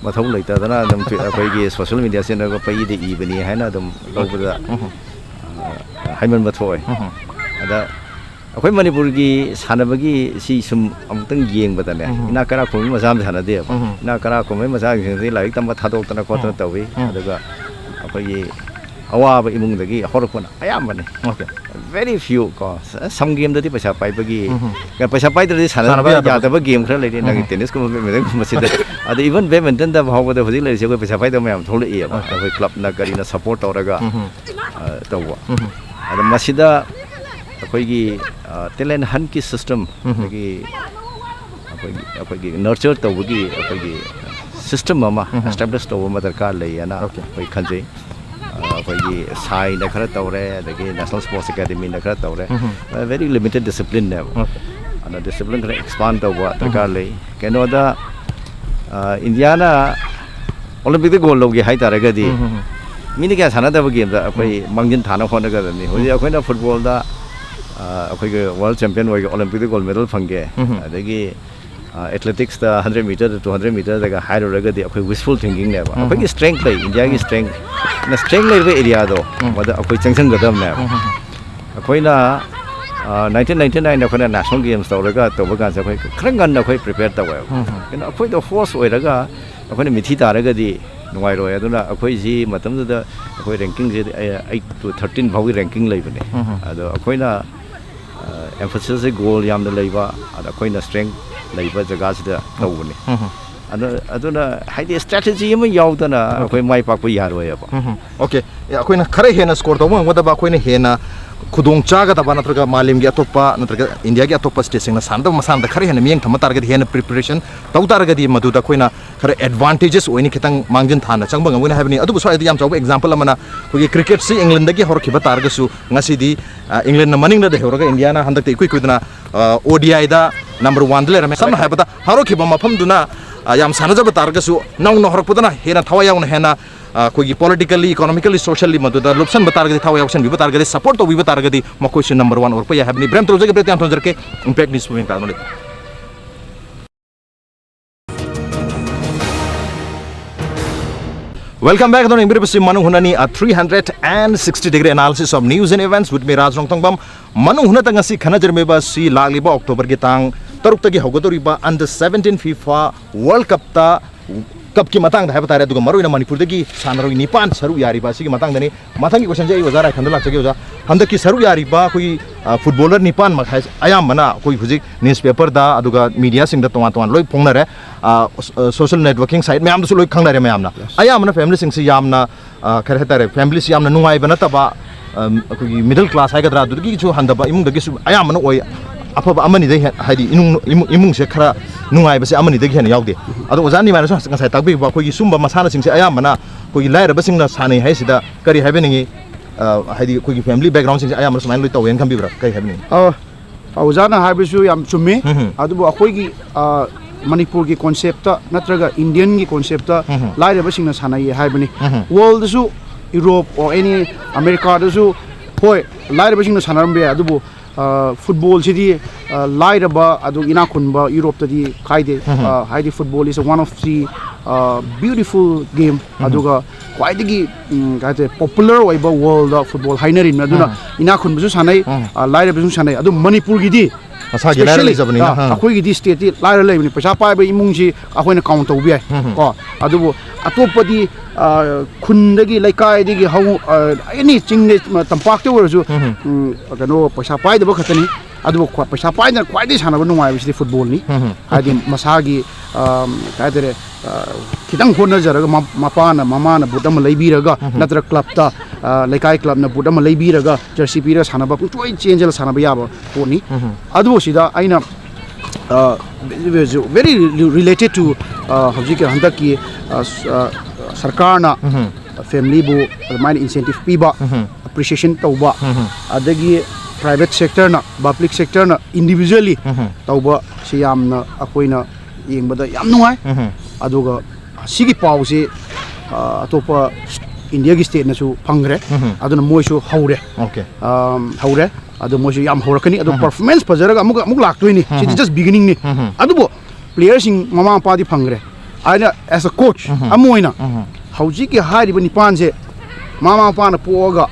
C: मथौ लेता दना दम अखोइगी सोशल मीडिया से नगो पई दे इबनी हैना दम लोबदा हाइमन बथोय अदा अखोइ मणिपुर की सानबगी सी सुम अमतंग येंग बतने इना करा खुम मजाम सानदे इना करा खुम मजा से लाइक तम थादोक्तना खोतना तवी अदगा अखोइ अवाब इमुंगदगी हरपना अयामने ओके वेरी फ्यू को सम गेम दति पैसा पाइबगी पैसा पाइदि सानबा यादब गेम खरा लेदि नगी टेनिस को मेदं मसिद अद इवन बैडमिंटन द भावद होदि लेसे को पैसा पाइद मयाम थोले ए अखोइ क्लब ना करिना सपोर्ट तौरगा तवा अद मसिदा अखोइगी टैलेंट हन की सिस्टम की अखोइगी नर्चर तौबगी अखोइगी सिस्टम अमा एस्टैब्लिश तौब म दरकार लेना अखोइ खंजे अखोइगी साइ न खरा तौरे अदगी नेशनल स्पोर्ट्स एकेडमी न खरा तौरे वेरी लिमिटेड डिसिप्लिन ने अन डिसिप्लिन खरा एक्सपांड तौब दरकार ले केनोदा इंडिया ना ओलंपिक गोल लोगे हाइ तारगदी मिनि क्या सानदब गेम दा अखोइ मंगिन थाना होनगदनी होजि अखोइना फुटबॉल दा अखोइगे वर्ल्ड चैंपियन होइगे ओलंपिक गोल्ड मेडल फंगे अदगी एथलेटिक्स दा 100 मीटर 200 मीटर दगा हाइर रगदी अखोइ विशफुल थिंकिंग ने अखोइगे स्ट्रेंथ ले इंडिया की स्ट्रेंथ ना स्ट्रेंथ ले एरिया दो मदा अखोइ चंगसंग गदम ने अखोइना 1999 अखोइना नेशनल गेम्स तौरगा तौबगा अखोइ खरंगन अखोइ प्रिपेयर तवे केना अखोइ द फोर्स ओइरगा अखोइना मिथि तारगदी नुवाइरोय अदुना अखोइ जी मतमदा अखोइ रैंकिंग जे 8 to 13 भावगी रैंकिंग लेबने अदो अखोइना एम्फसिस गोल यामना लेबा अदा अखोइना स्ट्रेंथ लेबा जगह सिदा तौबने अदुना हाइदि स्ट्रेटजी यम यावदना अखोइ माइ पाकप यारोय अब
A: ओके अखोइना खरे हेना स्कोर तौ मंगदबा अखोइना हेना खुदोंग चागदबा नत्रगा मालिम की अतोपा नत्रगा इंडिया की अतोपा स्टेट सिंगना सानदब मसानदा खरे हेना मियंग थम तारगदी हेना प्रिपरेशन तौ तारगदी मदुदा अखोइना खरे एडवांटेजेस ओइनि खितंग मांगजिन थाना चंगबा ngamuna habni adubu swaidi yam chawba example amana khogi cricket si england dagi horkiba targasu ngasidi england na maning da heroga india na handak te kuiduna odi da number 1 dele rame samna habata harokiba mafam duna yam sanajaba targasu nong no horpudana hena thawa yauna hena कोई politically economically socially मदुदा लुप्सन बतारगदी थाव यावसन बि बतारगदी support तो बि बतारगदी मकोइस number 1 और पया हैबनी ब्रेम त्रोजे के प्रति अंतों जरके impact news में तानोले Welcome back to the Manung Hunani a 360-degree analysis of news and events with me Raj Nongthombam. Manung Hunata ngasi khana jermeba si lagliba October ki tang taruk tagi hogodoriba under 17 FIFA World Cup ta कब की मतंग है बता रहे दुग मरुइना मणिपुर दगी सानरोइ निपान सरु यारिबा सिगी मतंग दनी मथंगी question जे वजार राइखन लाक चगे वजा हंद की सरु यारिबा कोई फुटबॉलर निपान मखाय आयाम मना कोई हुजिक न्यूज़पेपर दा अदुगा मीडिया सिंग दा तोवा तोवा लोइ फोंगनरे सोशल नेटवर्किंग साइट मैम दसु लोइ खंगनरे मैमना आयाम मना फैमिली सिंग से यामना खरे हतारे फैमिली से यामना नुंगाइ बना तबा कोई मिडिल क्लास हाइगद्रा दुगी जो हंदबा इमुंग दगी सु आयाम मना ओइ अफब अमनि दे हाइदि इमुंग से खरा नुंगाइ बसे अमनि दगी हेन यावदे अदो ओजानि मानसु ngasai takbi ba khoi sumba masana singse ayamana khoi laira basingna sanai haisida kari habeningi haidi khoi family background singse ayamana sumain loi tawen khambibra kai habeni
B: ozana habisu yam chumi adubu akhoi gi manipur gi concept ta natraga indian gi concept ta laira basingna sanai haibani world su europe or any america su hoi laira basingna sanarambe adubu football sidi lairaba adu ina khunba europe tadi kaide haidi football is one of the beautiful game aduga kwaidagi gaite popular oiba world football hainerin aduna ina khunbu su sanai lairaba su sanai adu manipur gidi
A: asa gelare le jabani
B: akoi gidi state laira leibni paisa pai ba imung ji akoina count tawbi ai ko adubu atopadi khundagi laikai digi hau any chingne tampak te warasu kano paisa pai da bakhatani adubu paisa pai na kwaidi sanaba nungai bisi football ni adi masagi kaidere kitang khona jaraga mapana mamana budam leibiraga natra club ta laikai club na budam leibiraga jersey pira sanaba choi change la sanaba yaba poni adu sida aina very related to hojike handaki sarkarna family bu mine incentive piba appreciation tauba adagi private sector na public sector na individually tauba siyamna akoina yengba yam nuai aduga sigi pause atopa India gi state na su phangre aduna moi su haure
A: okay
B: haure adu moi su yam horakani adu performance pajaraga amuk laktoi ni it just beginning ni adu bo players sing mama pa di phangre aina as a coach amoina hauji ki hari bani panse mama pa na poga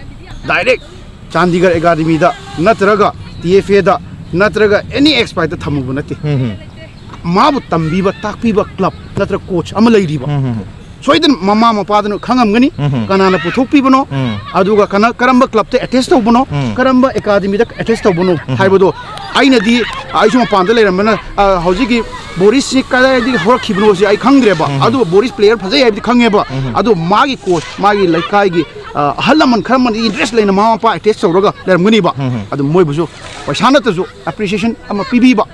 B: direct Chandigarh academy da natraga TFA da natraga any expert da thamu bunati mabu tambiba takpiba club natra coach ama leiriba soidan mama mapadano khangamgani kanana puthokpibano aduga kana karamba club te attest tawbono karamba academy da attest tawbono haibodo aina di aisuma panda leiramana haujigi boris si kada di horakhibno si ai khangreba adu boris player phajai ai khangeba adu magi coach magi laikai gi halaman kharman interest leina mama pa attest tawraga leiramgani ba adu moibusu paisana tazu appreciation ama pibiba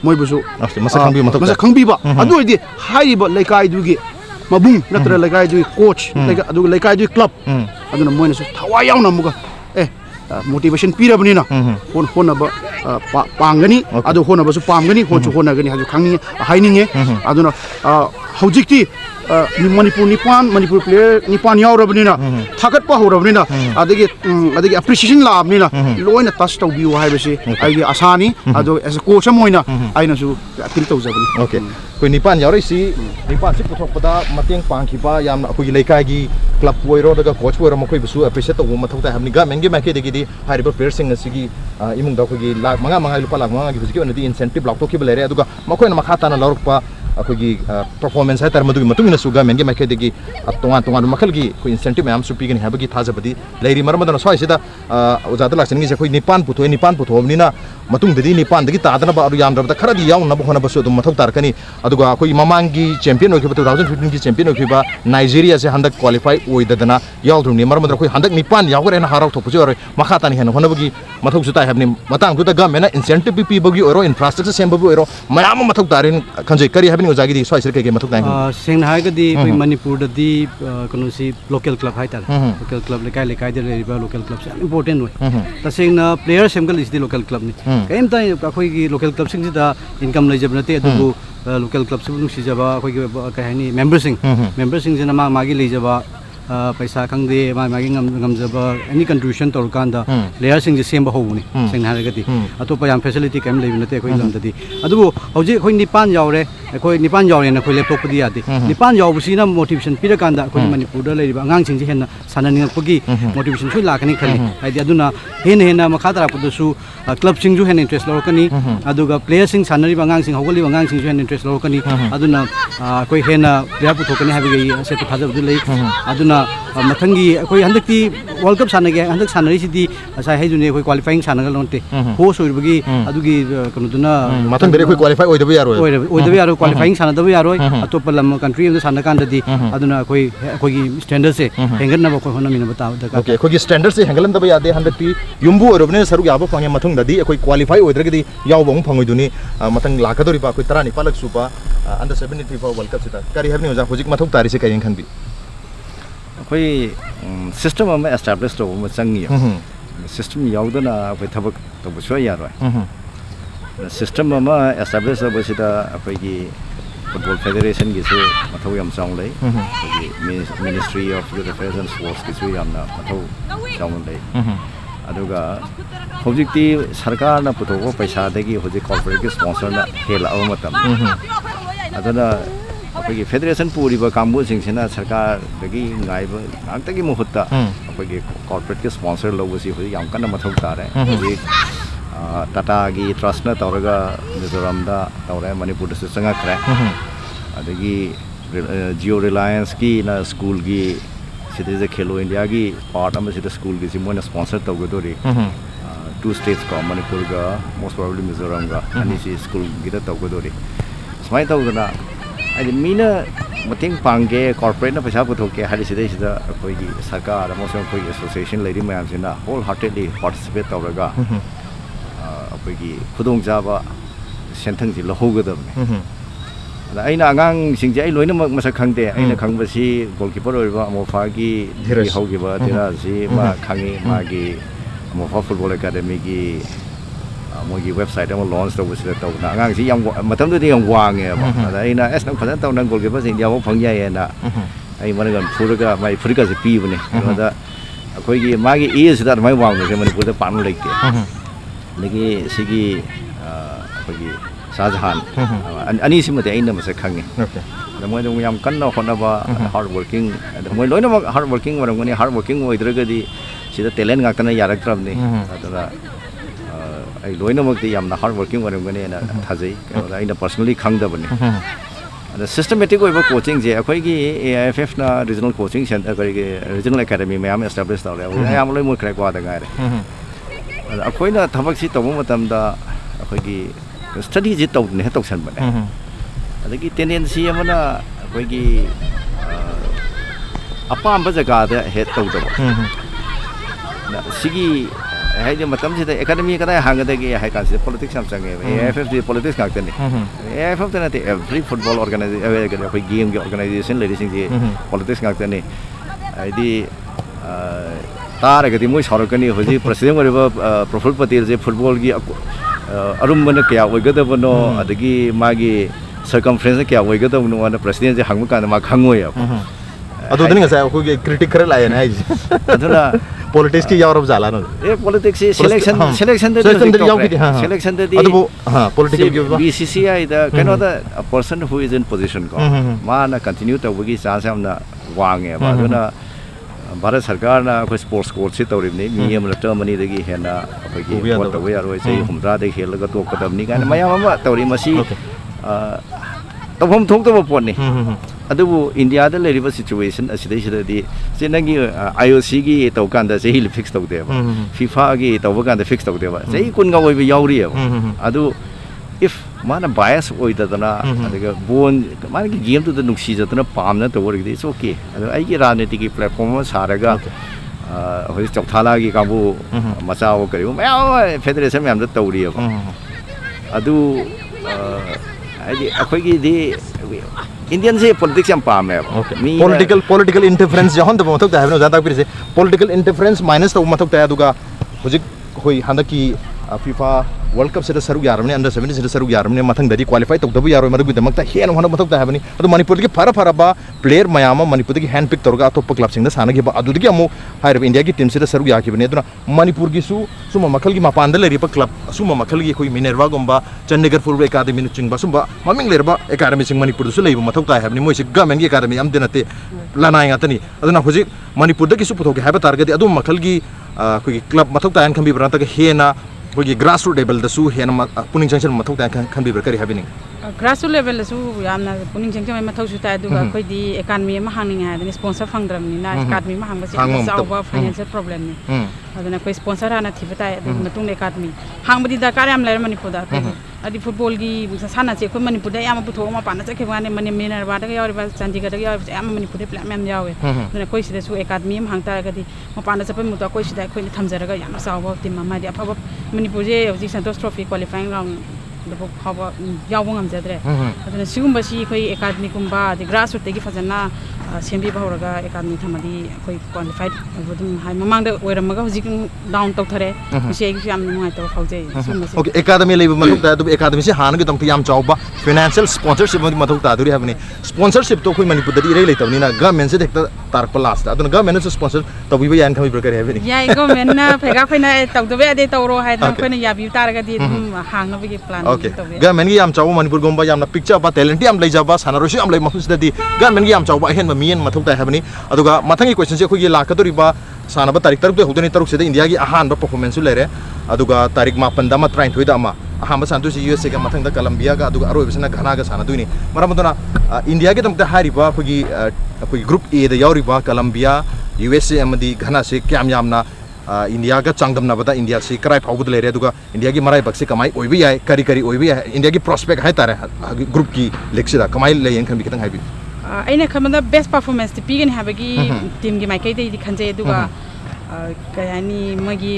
B: moibusu masa khangbiba adu idi haiba laikai dugi mabung natra laikai du coach adu laikai du club aduna moina su thawai yauna muga motivation pirabani na hona ba pangani adu hona ba su pamgani honchu hona gani haju khangi haininge aduna haujikti Manipur player Nipan yaurabani na thakat pa horabani na adagi appreciation la abni na loina touch to biu haibasi ai asani adu as a coach amoina aina su appeal to jabani
A: okay koi Nipan yaurei si Nipan si puthok pada mateng pangkhiba yamna akoi laikai gi club poiro daga coach poiro makoi busu appreciate to mathau ta hamni ga menge make degi hariba player sing asigi imung da khoi lakh manga lupa lakh manga gi busi gi onadi incentive block to ki belere aduga makoi na makha ta na lorukpa akoi performance hai tar madu matung na suga menge make degi tongan makal gi koi incentive am su pigani habagi thajabadi leiri marmadana soi sida ojada laksin gi koi Nipan puthomni na matung dadi Nipan dagi ta dana ba aru yam rabda khara di yaw na bhona basu dum mathau tar kani aduga koi mamang gi champion okiba 2015 gi champion okiba Nigeria se handak qualify oidadana yaw dhumni marmadra koi handak Nipan yawre na harau thopusi ore makha tani hen hona bagi mathau su ta habni matang du da government incentive pi bagi oro infrastructure sem bagi oro mayam mathau tarin khanjai kari habni ojagi di soi sir ke mathau tai
D: sengna ha ga di koi Manipur da di kono si local club hai tar local club lekai de riba local club se important noi ta sengna player semgal is di local club ni kaim ta khoi gi local club sing da income lai jabna te adu local club se nu si jaba khoi gi ka hani member sing jena magi lai jaba paisa khangde magi ngam jaba any contribution tor kanda player sing je semba hobuni sengna ha ga di atopa yam facility kam lai na te khoi lam da di adu hoji khoi Nipan yaure khoi Nipan yaure na khoi laptop pudi ade Nipan yaw busi na motivation pira kanda khoi Manipur da lai ba angang sing je hen sanani pagi motivation sui lakani khali ai aduna hen makha tara pudu su club sing ju hen interest lo kani aduga player sing sanari bangang sing hogoli bangang sing ju hen interest lo kani aduna khoi hen player pu thokani habi gai se phajab du lai aduna mathangi khoi handakti world cup sanage handak sanari sidi asai hai june khoi qualifying sanaga lonte ho soibagi adugi kono duna
A: mathang bere khoi qualify oidabu yaro qualifying sanadabu yaro atopa lam country am sanakan dadi aduna khoi gi standard se hengan na khoi hona mina bata da okay khoi gi standard se hengalan da yade handakti yumbu orobne saru yabo phange mathang dadi khoi qualify oidragdi yaw bong phangoi mathang lakadori ba khoi tarani palak supa under 17 FIFA World Cup sita kari habni oja hojik mathok tari se kayen khanbi
C: khoi system am establish to ma changi system yaudana khoi thabak to buswa yaroi system am establish ba sita khoi gi football federation gi su mathau yam chang lai ministry of youth affairs and sports gi su yam na mathau chang lai aduga hojikti sarkar na puthoko paisa dagi hojik corporate sponsor na hela aw matam aduna apagi federation puri ba kambu singsena sarkar dagi ngai ba angtagi muhutta apagi corporate sponsor logosi hojik yam kana mathau tare hojik tata gi trust na tawraga mizoram da tawra Manipur da sanga kra adagi geo reliance ki na school gi sida khelo India gi part am sida school gi simona sponsor tawgodori two states ka Manipur ga most probably Mizoram ga ani si school gi da tawgodori smai tawgana ai mina mating pangge corporate na paisa puthoke hali sida koi gi sarkar amosong koi association lady mayam sina wholeheartedly participate tawraga koi gi khudong jaba senthang ji lohogedam aina angang singje ai loina masa khangde aina khangbasi goalkeeper oiba mofa gi hogiba tira si ma khangi magi mofa football academy gi ꯃꯣꯏꯒꯤ website ꯑꯃ ꯂꯣꯟꯁ ꯇꯧꯕꯁꯤꯗ ꯇꯧꯗꯅ ꯑꯉꯥꯡꯁꯤ ꯌꯥꯝ ꯃꯇꯝꯗꯨꯗꯤ ꯌꯥꯝ ꯋꯥꯡꯉꯦꯕ ꯑꯗ ꯑꯩꯅ ꯑꯁ ꯅꯪ ꯐꯖꯅ ꯇꯧ ꯅꯪ ꯒꯣꯜ ꯀꯤꯄꯔꯁꯤ ꯏꯟꯗꯤꯌꯥꯐꯥꯎ ꯐꯪ ꯌꯥꯏꯌꯦꯅ ꯑꯩ ꯃꯔꯒ ꯐꯨꯔꯒ ꯃꯥꯒꯤ ꯐꯨꯔꯤꯠꯀꯁꯦ ꯄꯤꯕꯅꯦ ꯀꯩꯅꯣꯗ ꯑꯩꯈꯣꯏꯒꯤ ꯃꯥꯒꯤ ꯑꯦꯖꯁꯤꯗ ꯑꯗꯨꯃꯥꯏꯅ ꯋꯥꯡꯕꯁꯦ ꯃꯅꯤꯄꯨꯔꯗ ꯄꯥꯛꯅ ꯂꯩꯇꯦ ꯑꯗꯒꯤ ꯁꯤꯒꯤ ꯑꯩꯈꯣꯏꯒꯤ ꯁꯥꯍꯖꯍꯥꯟ ꯑꯅꯤꯁꯤꯃꯗꯤ ꯑꯩꯅ ꯃꯁꯛ ꯈꯪꯉꯦ ꯑꯗ ꯃꯣꯏꯗ ꯌꯥꯝ ꯀꯟꯅ ꯍꯣꯠꯅꯕ ꯍꯥꯔꯗ ꯋꯥꯔꯀꯤꯡ ꯑꯗ ꯃꯣꯏ ꯂꯣꯏꯅꯃꯛ ꯍꯥꯔꯗ ꯋꯥꯔꯀꯤꯡ ꯑꯣꯏꯔꯝꯒꯅꯤ ꯍꯥꯔꯗ ꯋꯥꯔꯀꯤꯡ ꯑꯣꯏꯗ꯭ꯔꯒꯗꯤ ꯁꯤꯗ ꯇꯦꯂꯦꯟ ꯉꯥꯛꯇꯅ ꯌꯥꯔꯛꯇ꯭ꯔꯕꯅꯤ ꯑꯗꯨꯅ ꯑꯩ ꯂꯣꯏꯅꯃꯛꯇꯤ ꯌꯥꯝꯅ ꯍꯥꯔꯗ ꯋꯥꯔꯀꯤꯡ ꯑꯣꯏꯔꯝꯒꯅꯤꯅ ꯊꯥꯖꯩ ꯀꯩꯅꯣꯗ ꯑꯩꯅ ꯄꯔꯁꯣꯅꯦꯂꯤ ꯈꯪꯗꯕꯅꯤ ꯑꯗ ꯁꯤꯁꯇꯦꯃꯦꯇꯤꯛ ꯑꯣꯏꯕ ꯀꯣꯆꯤꯡꯁꯦ ꯑꯩꯈꯣꯏꯒꯤ AIFFꯅ ꯔꯤꯖꯅꯦꯜ ꯀꯣꯆꯤꯡ ꯁꯦꯟꯇꯔ ꯀꯔꯤꯒꯤ ꯔꯤꯖꯅꯦꯜ ꯑꯦꯀꯥꯗꯃꯤ ꯃꯌꯥꯝ ꯑꯦꯁꯇꯥꯕ꯭ꯂꯤꯁ ꯇꯧꯔꯦ ꯑꯌꯥꯝꯕ ꯂꯣꯏ ꯃꯨꯠꯈ꯭ꯔꯦ ꯒꯣꯋꯥꯗ ꯉꯥꯏꯔꯦ ꯑꯗ ꯑꯩꯈꯣꯏꯅ ꯊꯕꯛꯁꯤ ꯇꯧꯕ ꯃꯇꯝꯗ ꯑꯩꯈꯣꯏꯒꯤ ꯁ꯭ꯇꯗꯤꯁꯤ ꯇꯧꯗꯅ ꯍꯦꯛ ꯇꯧꯁꯟꯕꯅꯦ ꯑꯗꯒꯤ ꯇꯦꯟꯗꯦꯟꯁꯤ ꯑꯃꯅ ꯑꯩꯈꯣꯏꯒꯤ ꯑꯄꯥꯝꯕ ꯖꯒꯥꯗ ꯍꯦꯛ ꯇꯧꯗꯕ ꯁꯤꯒꯤ ꯍꯥꯏꯗꯤ ꯃꯇꯝꯁꯤꯗ ꯑꯦꯀꯥꯗꯃꯤ ꯀꯗꯥꯏ ꯍꯥꯡꯒꯗꯒꯦ ꯍꯥꯏ ꯀꯥꯟꯁꯤꯗ ꯄꯣꯂꯤꯇꯤꯛꯁ ꯌꯥꯝ ꯆꯪꯉꯦꯕ AIFFꯗꯤ ꯄꯣꯂꯤꯇꯤꯛꯁ ꯉꯥꯛꯇꯅꯤ AIFFꯇ ꯅꯠꯇꯦ ꯑꯦꯚ꯭ꯔꯤ ꯐꯨꯠꯕꯣꯜ ꯑꯣꯔꯒꯅꯥꯏꯖꯦꯁꯟ ꯑꯩꯈꯣꯏ ꯒꯦꯝꯒꯤ ꯑꯣꯔꯒꯅꯥꯏꯖꯦꯁꯟ ꯂꯩꯔꯤꯁꯤꯡꯁꯤ ꯄꯣꯂꯤꯇꯤꯛꯁ ꯉꯥꯛꯇꯅꯤ ꯍꯥꯏꯗꯤ ꯇꯥꯔꯒꯗꯤ ꯃꯣꯏ ꯁꯥꯎꯔꯛꯀꯅꯤ ꯍꯧꯖꯤꯛ ꯄ꯭ꯔꯁꯤꯗꯦꯟ ꯑꯣꯏꯔꯤꯕ ꯄ꯭ꯔꯐꯨꯜ ꯄꯇꯦꯜꯁꯦ ꯐꯨꯠꯕꯣꯜꯒꯤ ꯑꯔꯨꯝꯕꯅ ꯀꯌꯥ ꯑꯣꯏꯒꯗꯕꯅꯣ ꯑꯗꯒꯤ ꯃꯥꯒꯤ ꯁꯔꯀꯝꯐ꯭ꯔꯦꯟꯁꯅ ꯀꯌꯥ ꯑꯣꯏꯒꯗꯕꯅꯣ ꯑꯅ ꯄ꯭ꯔꯁꯤꯗꯦꯟꯁꯦ ꯍꯪꯕ ꯀꯥꯟꯗ ꯃꯥ ꯈꯪꯉꯣꯏꯕ
A: ꯑꯗꯨꯗꯅꯤ ꯉꯁꯥꯏ ꯑꯩꯈꯣꯏꯒꯤ ꯀ꯭ꯔꯤꯇꯤꯛ ꯈꯔ ꯂꯥꯛꯑꯦꯅ ꯍꯥꯏꯁꯦ
C: ꯑꯗꯨꯅ
A: ꯄꯣꯂꯤꯇꯤꯛꯁꯀꯤ ꯌꯥꯎꯔꯕ ꯖꯥꯠꯂꯥꯅ
C: ꯄꯣꯂꯤꯇꯤꯛꯁꯤ ꯁꯦꯂꯦꯛꯁꯟꯗꯗꯤ ꯑꯗꯨꯕꯨ BCCIꯗ ꯀꯩꯅꯣꯗ ꯄꯔꯁꯟ ꯍꯨ ꯏዝ ꯏꯟ ꯄꯣꯖꯤꯁꯟ ꯀꯣ ꯃꯥꯅ ꯀꯟꯇꯤꯅ꯭ꯌꯨ ꯇꯧꯕꯒꯤ ꯆꯥꯟꯁ ꯌꯥꯝꯅ ꯋꯥꯡꯉꯦꯕ ꯑꯗꯨꯅ ꯚꯥꯔꯠ ꯁꯔꯀꯥꯔꯅ ꯑꯩꯈꯣꯏ ꯁ꯭ꯄꯣꯔꯠꯁ ꯀꯣꯔꯠꯁꯤ ꯇꯧꯔꯤꯕꯅꯤ ꯃꯤ ꯑꯃꯅ ꯇꯔꯝ ꯑꯅꯤꯗꯒꯤ ꯍꯦꯟꯅ ꯑꯩꯈꯣꯏꯒꯤ ꯚꯣꯠ ꯇꯧꯕ ꯌꯥꯔꯣꯏ ꯆꯍꯤ 60ꯗꯒꯤ ꯍꯦꯜꯂꯒ ꯇꯣꯛꯀꯗꯕꯅꯤ ꯀꯥꯏꯅ ꯃꯌꯥꯝ ꯑꯃ ꯇꯧꯔꯤ ꯃꯁꯤ ꯇꯧꯐꯝ ꯊꯣꯛꯇꯕ ꯄꯣꯠꯅꯤ ꯑꯗꯨꯕꯨ ꯏꯟꯗꯤꯌꯥꯗ ꯂꯩꯔꯤꯕ ꯁꯤꯆꯨꯋꯦꯁꯟ ꯑꯁꯤꯗꯩꯁꯤꯗꯗꯤ ꯁꯤ ꯅꯪꯒꯤ IOCꯒꯤ ꯇꯧ ꯀꯥꯟꯗ ꯆꯍꯤ ꯐꯤꯛꯁ ꯇꯧꯗꯦꯕ FIFAꯒꯤ ꯇꯧꯕ ꯀꯥꯟꯗ ꯐꯤꯛꯁ ꯇꯧꯗꯦꯕ ꯆꯍꯤ 10ꯒ ꯑꯣꯏꯕ ꯌꯥꯎꯔꯤꯑꯕ ꯑꯗꯨ if mana bias oidadana adaga bon mana game to the nuksijatana pamna to work it's okay adu aigi ranitiki platform saraga hoi chokthala gi kambu machao kari ma federation mem da tawri aba adu aigi akhoi gi di Indian se politics am pam hai
A: political interference jahon da mathok da hai no jada pir se political interference minus to mathok da aduga hojik hoi handaki FIFA World Cup sida saru yaramne under 17 sida saru yaramne mathang dadi qualify tok dabu yaro maru bidamak ta hen hona mathok ta habani adu Manipur gi fara ba player mayama Manipur gi hand pick torga top club sing da sana gi ba adu gi amu hair India gi team sida saru yaki bane aduna Manipur gi su suma makhal gi mapanda leri pa club suma makhal gi koi Minerva gomba Chandigarh Football Academy nu chingba sumba maming lerba academy sing Manipur su leiba mathok ta habani moi se government gi academy am denate lanai ngatani aduna hoji Manipur da gi su puthok haba targa di adu makhal gi koi club mathok ta an khambi branta ga hena we grassroots level da su hena puning junction mathok ta kan bi kari habini
E: grassroots level da su yamna puning junction mathok su ta du ga khoi di academy ma hangning ha da sponsor phangdram ni na academy ma hangba se sauba financial problem ni aduna koi sponsor ana thibata adu matung academy hangbadi da kar yam lai Manipur da adi football gi sana che khoi Manipur da yam putho ma pana che khwane mani Minerva da yawi ba Chandigarh da yawi yam Manipur da plan yam yawe aduna koi sida su academy ma hangta ga di ma pana chapai mu ta koi sida khoi ni thamjara ga yam sauba team ma di afaba Manipur je hojik Santosh Trophy qualifying round the book haba yawong am jadre aduna sigumba si khoi academy kumba the grassroots tegi fajana sembi bahuraga academy thamadi khoi qualified budum hai mamang da oiramaga hojik down tok thare se gi yam nungai to fauje
A: okay academy level mathok ta du academy se han gi dong yam chawba financial sponsorship mathok ta duri habni sponsorship to khoi Manipur da irei leitawni na government se dekta tar last aduna government se sponsor to bi yan khami kari habni
E: yai government na phega khoina tok do be ade tawro hai na khoina yabi targa di hang bi plan
A: okay government gi yam chawba Manipur gomba yamna picture ba talent yam leijaba sanarosu yam lei mafusda di government gi yam chawba hen ba mien mathok ta habni aduga mathangi question se khoi gi lakadori ba sanaba tarik taruk de hudani taruk se de India gi ahan ba performance lere aduga tarik 9 da ma 33 da ma ahamba santu si USA ga mathang da Colombia ga aduga aroi bisna Ghana ga sana duini maramuduna India gi tamta hari ba khoi group A da yauri ba Colombia USA amadi Ghana se kyam yamna India ga changdam na bada India se krai phawbud lere aduga India gi marai bakse kamai oibi yai kari oibi yai India gi prospect hai tare group ki leksida kamai leyen khan bi kitang haibi
E: aina khamada best performance ti pigen habagi team gi maikai dei di khanje aduga kayani magi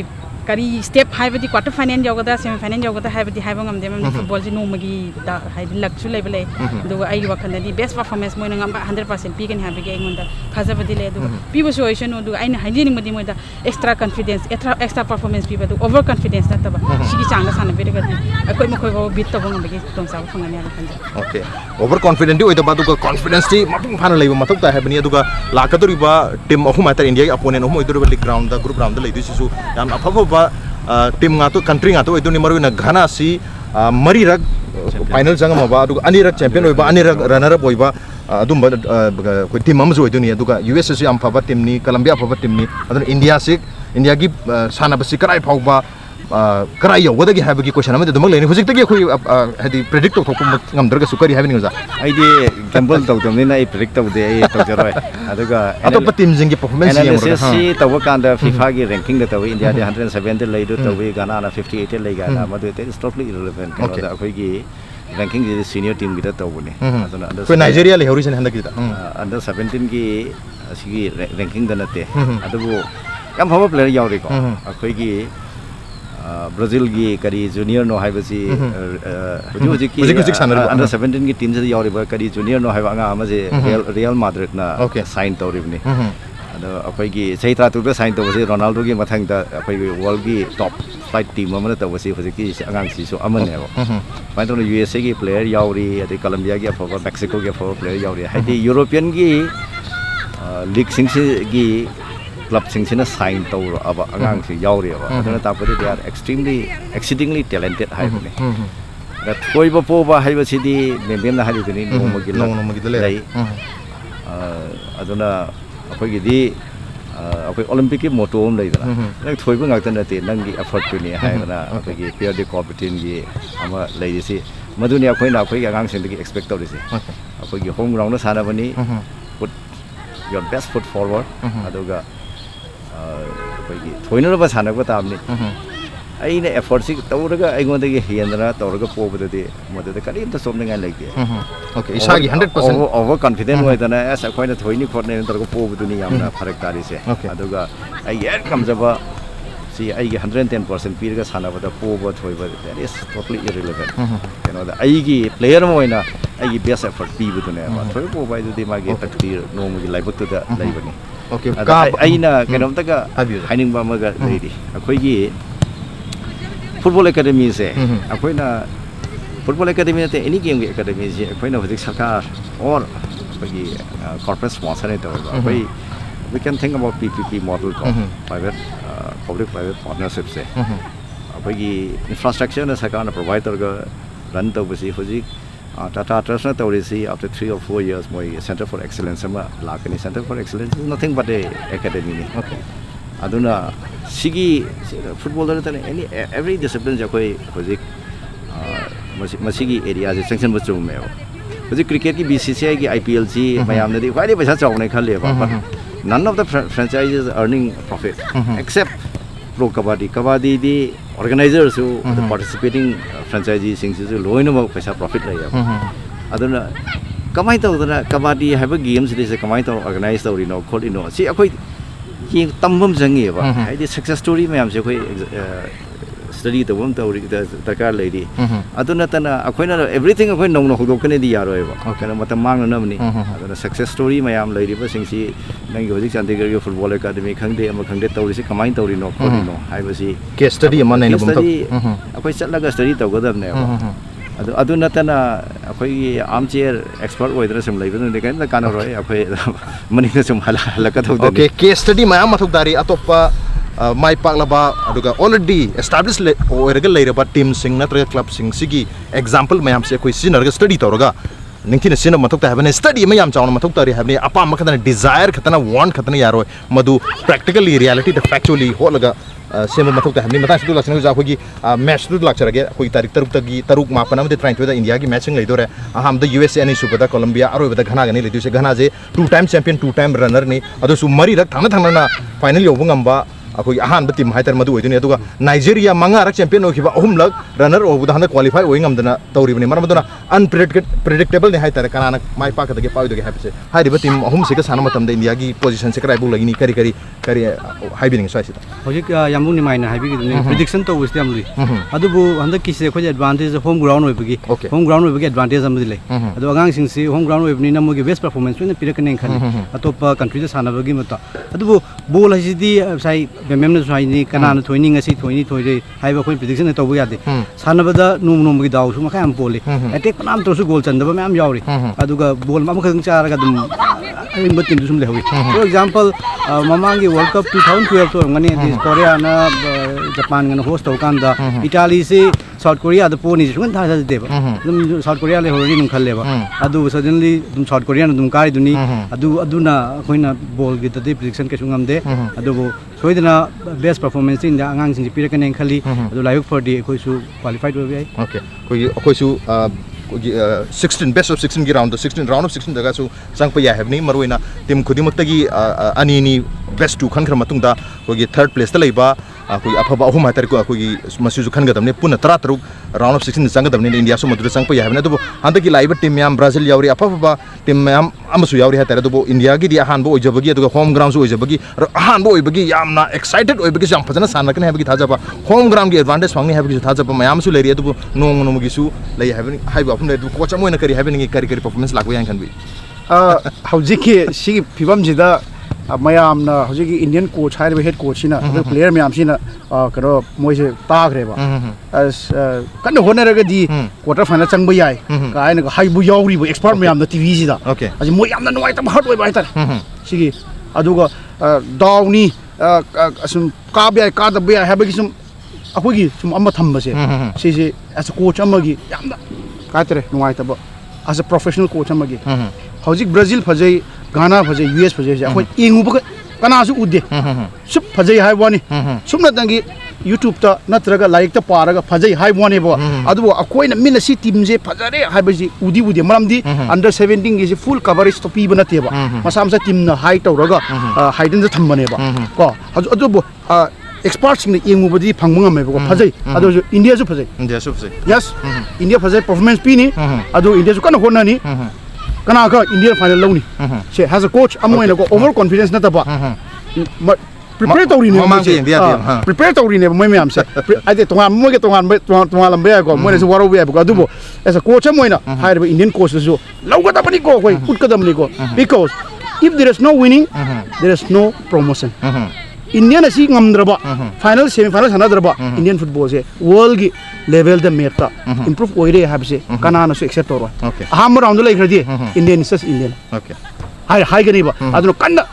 E: kari step haibadi quarter final jogada semi final jogada haibadi haiba ngamde mam football ji nomagi da haidi luck chu lebele do ai wakhanda di best performance moina ngamba 100% pi kan habige ngonda khazabadi le do pi bo solution do aina haidi ni modi moida extra confidence extra performance pi ba do over confidence na taba sigi changna sana bere gadi akoi makoi go bit to ngambage tong sa khangani ala khanja
A: okay over confident oi da ba du confidence ti mapung phana leiba matok ta habani aduga lakaduri ba team ahum atar india opponent ahum iduri ba league ground da group round da leidu sisu yam afaba team nga to country nga to iduni maru na ghana si mari rak final janga ma ba aduga ani rak champion oi ba ani rak runner up oi ba adum ba ko team amzu oi duni aduga us si am phaba team ni colombia phaba team ni adun india gi sana basi karai phau ba karai yo wadagi habagi question amade dumang leni hujik tagi khoi hadi predict to ngam darga sukari habini ngaza
C: aidi gamble tawdamni na I predict tawde ai tawjaroi aduga
A: atop team jing gi performance
C: analysis si tawa kanda FIFA gi ranking da tawi india de 107 de leidu tawi ghana na 58 lei ga na madu te is totally irrelevant da akhoi gi ranking gi senior team gi da tawbune aduna
A: ko nigeria le hori sen handa gi da
C: under 17 gi asigi ranking da nate adubu yam phaba player yauri ko akhoi gi Brazil gi kari junior no haibasi huji ki under 17 gi team se yauri ba kari junior no haiba nga amaje Real Madrid na sign tawribni ado apai gi seitra tu sign tawasi Ronaldo gi mathang da apai world gi top flight team amana tawasi huji ki angang si so amane ba mai to USA gi player yauri adi Colombia gi for Mexico gi for player yauri haidi European gi league sing gi club sing sign tawro aba angang si yauri aba aduna tapadi they are exceedingly talented haibne that koi ba po ba haiba sidi membem na hali dini no mo gile lai aduna apai gi di apai olympic ki moto om lai dana nang thoi ba ngak tan te nang gi effort tu ni haibana apai gi peer de competition gi ama lai si maduni apai na apai gi angang sin gi expect tawri si apai gi home ground na sana bani put your best foot forward aduga apai thoina ba sana ba tamni aina effort si tawraga aingonda gi hendra tawraga pobada de modada kali ta somninga like
A: okay isa gi 100%
C: over confident way dana as akoina thoini khotne tawraga pobadu ni yamna pharak tari se aduga ai yer kamjaba si ai gi 110% pirga sana ba da poba thoiba that is totally irrelevant you know the ai gi player moina ai gi best effort pi bu ne ba thoi poba du de ma gi takdir no mu gi laibak tu da laibani
A: okay
C: aina kenom taga haining ba ma ga leidi akoi gi football academy se akoina football academy te any game ge academy se akoina hojik sarkar or bagi corporate sponsor ne to akoi we can think about PPP model ko private public private partnership se bagi infrastructure na sarkar na provide tor ga run to basi hojik Tata Trust na tawrisi after 3 or 4 years moi Center for Excellence sama lakani Center for Excellence is nothing but a academy ni aduna sigi football da tane any every discipline jakoi hojik masigi area je sanction bu chung me hojik cricket ki BCCI ki IPL ji mayam na di khwai de paisa chawne khalle ba but none of the franchises earning profit except pro kabaddi di organizers who the participating franchisees sing is loina ma paisa profit lai aduna kamai tawdana kabaddi have games this kamai taw organize tawri no kholi no si akoi ki tambam jangi ba ai di success story mayam se khoi study the one tawri the takar lady aduna tana akoina everything akoi nong no hodokane di yaroi ba kana matam mangna namni aduna success story mayam lady ba sing si nang hojik chandigarh gi football academy khangde ama khangde tawri se kamai tawri no kholi no hai ba si
A: case study ama nei bum
C: to akoi chatlaga study tawgadam ne adu natana akoi armchair expert oidra sem leibun de kan kana roi akoi mani na sum halaka thawda
A: okay case study mayam mathuk dari atopa mai paklaba aduga already established oiraga leiraba team sing natra club sing sigi example mayam se koi sinarga study tawraga ningthina sina mathuk ta habane study mayam chawna mathuk tari habane apa makana desire khatana want khatana yaro madu practically reality the factually holaga sema mathuk ta habane mata sidu laksana ja khogi match du lakcharage khoi tarik taruk mapana mate train to india gi matching leidore aham the USA ani subada Colombia aro bada ghana gani leidu se ghana je 2-time champion 2-time runner ni adu su mari rak thangna na final yobungamba ꯑꯩꯈꯣꯏꯒꯤ ꯑꯍꯥꯟꯕ team ꯍꯥꯏꯇꯥꯔꯦ ꯃꯗꯨ ꯑꯣꯏꯗꯣꯏꯅꯤ ꯑꯗꯨꯒ ꯅꯥꯏꯖꯦꯔꯤꯌꯥ ꯃꯉꯥꯔꯛ champion ꯑꯣꯏꯈꯤꯕ ꯑꯍꯨꯝꯂꯛ runner ꯑꯣꯏꯕꯗ ꯍꯟꯗꯛ ꯀ꯭ꯋꯥꯂꯤꯐꯥꯏ ꯑꯣꯏ ꯉꯝꯗꯅ ꯇꯧꯔꯤꯕꯅꯤ ꯃꯔꯝ ꯑꯗꯨꯅ ꯑꯟꯄ꯭ꯔꯤꯗꯤꯛꯇꯦꯕꯜꯅꯤ ꯍꯥꯏꯇꯥꯔꯦ ꯀꯅꯥꯅ ꯃꯥꯏ ꯄꯥꯛꯀꯗꯒꯦ ꯄꯥꯏꯗꯒꯦ ꯍꯥꯏꯕꯁꯦ ꯍꯥꯏꯔꯤꯕ ꯇꯤꯝ ꯑꯍꯨꯝꯁꯤꯒ ꯁꯥꯟꯅꯕ ꯃꯇꯝꯗ ꯏꯟꯗꯤꯌꯥꯒꯤ ꯄꯣꯖꯤꯁꯟꯁꯦ ꯀꯗꯥꯏꯐꯥꯎ ꯂꯩꯒꯅꯤ ꯀꯔꯤ ꯍꯥꯏꯕꯤꯅꯤꯡꯉꯤ ꯁ꯭ꯋꯥꯏꯁꯤꯗ
D: ꯍꯧꯖꯤꯛ ꯌꯥꯝꯕꯨ ꯅꯤꯃꯥꯏꯅ ꯍꯥꯏꯕꯤꯒꯤꯗꯨꯅꯤ ꯄ꯭ꯔꯤꯗꯤꯛꯁꯟ ꯇꯧꯕꯁꯤꯗꯤ ꯌꯥꯝ ꯂꯨꯏ ꯑꯗꯨꯕꯨ ꯍꯟꯗꯛꯀꯤꯁꯦ ꯑꯩꯈꯣꯏꯒꯤ ꯑꯦꯗꯚꯥꯟꯇꯦꯖ ꯍꯣꯝ ꯒ꯭ꯔꯥꯎꯟ ꯑꯣꯏꯕꯒꯤ ꯍꯣꯝ ꯒ꯭ꯔꯥꯎꯟ ꯑꯣꯏꯕꯒꯤ ꯑꯦꯗꯚꯥꯟꯇꯦꯖ ꯑꯃꯗꯤ ꯂꯩ ꯑꯗꯣ ꯑꯉꯥꯡꯁꯤꯡꯁꯤ ꯍꯣꯝ ꯒ꯭ꯔꯥꯎꯟ ꯑꯣꯏꯕꯅꯤꯅ ꯃꯣꯏꯒꯤ ꯕꯦꯁ ꯄꯔꯐꯣꯔꯃꯦꯟꯁ ꯂꯣꯏꯅ ꯄꯤꯔꯛꯀꯅꯤ ꯈꯜꯂꯤ ꯑꯇꯣꯞꯄ ꯀꯟꯇ꯭ꯔꯤꯗ ꯁꯥꯟꯅꯕꯒꯤ ꯃꯇꯝ ꯑꯗꯨꯕꯨ ꯕꯣꯜ ꯍꯥꯏꯁꯤꯗꯤ ꯉꯁꯥꯏ ꯕꯦꯝꯕꯦꯝꯅꯁꯨ ꯍꯥꯏꯅꯤ ꯀꯅꯥꯅ ꯊꯣꯏꯅꯤ ꯉꯁꯤ ꯊꯣꯏꯅꯤ ꯊꯣꯏꯔꯣꯏ ꯍꯥꯏꯕ ꯑꯩꯈꯣꯏ ꯄ꯭ꯔꯤꯗꯤꯛꯁꯟ ꯇꯧꯕ ꯌꯥꯗꯦ ꯁꯥꯟꯅꯕꯗ ꯅꯣꯡꯃꯒꯤ ꯗꯥꯎꯁꯨ ꯃꯈꯥ ꯌꯥꯝ ꯄꯣꯜꯂꯤ ꯑꯦꯇꯦꯛ ꯃꯌꯥꯝ ꯇꯧꯔꯁꯨ ꯒꯣꯜ ꯆꯟꯗꯕ ꯃꯌꯥꯝ ꯌꯥꯎꯔꯤ ꯑꯗꯨꯒ ꯕꯣꯜ ꯑꯃꯈꯛꯇꯪ ꯆꯥꯔꯒ ꯑꯗꯨꯝ ꯑꯔꯤꯡꯕ ꯇꯤꯝꯗꯨ ꯁꯨꯝ ꯂꯩꯍꯧꯏ ꯐꯣꯔ ꯑꯦꯛꯖꯥꯝꯄꯜ ꯃꯃꯥꯡꯒꯤ ꯋꯥꯔꯜड ꯀꯞ 2012 ꯑꯣꯏꯔꯝꯒꯅꯤ ꯑꯗꯩ ꯀꯣꯔꯤꯌꯥꯅ ꯖꯄꯥꯟꯒꯅ ꯍꯣꯁ ꯇꯧꯀꯥꯟꯗ ꯏꯇꯥꯂꯤꯁꯤ ꯁꯥꯎꯠ ꯀꯣꯔꯤꯌꯥꯗ ꯄꯣꯅꯤꯁꯤ ꯁꯨꯡꯊꯥ ꯊꯥꯖꯗꯦꯕ ꯑꯗꯨꯝ ꯁꯥꯎꯠ ꯀꯣꯔꯤꯌꯥ ꯂꯩꯍꯧꯔꯅꯤ ꯑꯗꯨꯝ ꯈꯜꯂꯦꯕ ꯑꯗꯨ ꯁꯗꯟꯂꯤ ꯑꯗꯨꯝ ꯁꯥꯎꯠ ꯀꯣꯔꯤꯌꯥꯅ ꯑꯗꯨꯝ ꯀꯥꯏꯗꯨꯅꯤ ꯑꯗꯨꯅ ꯑꯩꯈꯣꯏꯅ ꯕꯣꯜꯒꯤꯗꯗꯤ ꯄ꯭ꯔꯤꯗꯤꯛꯁꯟ ꯀꯩꯁꯨ ꯉꯝꯗꯦ ꯑꯗꯨꯕꯨ ꯁꯣꯏꯗꯅ ꯕꯦꯁ ꯄꯔꯐꯣꯔꯃꯦꯟꯁꯁꯤ ꯏꯟꯗꯤꯌꯥ ꯑꯉꯥꯡꯁꯤꯡꯁꯤ ꯄꯤꯔꯛꯀꯅꯤ ꯈꯜꯂꯤ ꯑꯗꯨ ꯂꯥꯏꯕꯛ ꯐꯔꯗꯤ ꯑꯩꯈꯣꯏꯁꯨ ꯀ꯭ꯋꯥꯂꯤꯐꯥꯏꯠ ꯑꯣꯏꯕ ꯌꯥꯏ
A: ꯑꯣꯀꯦ ꯑꯩꯈꯣꯏꯁꯨ 16 best of 16 round of 16 dagasu changpa ya habni maroina team khudimактagi ani best 2 khankhra matungda kogi third place ta leiba koi afaba ahum hatar ko kogi masisu khangadamne puna 13 round of 16 changadamne India so madura changpa ya habna dubo handaki laiba team yam Brazil yauri afaba team yam amasu yauri hatar dubo India gi di ahan bo ojabagi aduga home ground so ojabagi ahan bo oibagi yamna excited oibagi jam phajana sanakane habagi thajaba home ground gi advantage fangni habagi thajaba mayam su leri adubo nong gi su lei habani haiba coach Moina करी हैबनिंग करी performance लागो यान खनबी
B: हौजिकी सिगी फिबमजिदा मयामना हौजिकी Indian coach हाइरबे head coach सिना player मयामसिना करो मोइसे ताग्रेबा अस कन्न होनरगदी quarter final चंगबा याय कायना हाइबु यावरिबो expert मयामना TV सिदा अजि मोय यामना नुवाइतम hurt ओइबा हाइतार सिगी अदुगा दाउनी assume काबे याय कादबे याय हैबगी सुम अखोगी सुम अम्मा थम्बसे सिसे एस कोच अमगी यामना कातरे नुवाइतब एज अ प्रोफेशनल कोच अमगी हौजिक ब्राजील फजै गाना फजै यूएस फजै अखोय इंगुब कनासु उदे सुप फजै हाय वानी सुमना दंगी यूट्यूब ता नत्रगा लाइक ता पारगा फजै हाय वानी बो अदुबो अखोयना मिन सी टीम जे फजरे हायबजी उदी मरमदी अंडर 17 गी फुल कवरेज तो पीब नतेबा मसा मसा टीम न हाई तौरगा हाइडन ज थम्बनेबा को अदुबो एक्सपर्ट्स ने येंगुबदी फंगमंग मेबको फजै अदो इंडिया सु फजै यस इंडिया फजै परफॉर्मेंस पीनी अदो इंडिया सु कना होनानी कना का इंडिया फाइनल लौनी से हैज अ कोच अमोइना को ओवर कॉन्फिडेंस नतबा प्रिपेयर तौरी ने ममांग इंडिया प्रिपेयर तौरी ने मै म्याम से आदे तोंगा मोगे तोंगा लंबे को मोने सु वरो बे को अदुबो एज अ कोच अमोइना हाइरबो इंडियन कोच सु लौगदबनी को कोई उटकदमनी को because if there is no winning there is no promotion Indian asi ngamdraba final semi final sanadrba Indian football se world gi level the meta improve oire habse kanana su accept toro aham round la ikradi Indian is Indian
A: okay
B: hai gani ba adu kanna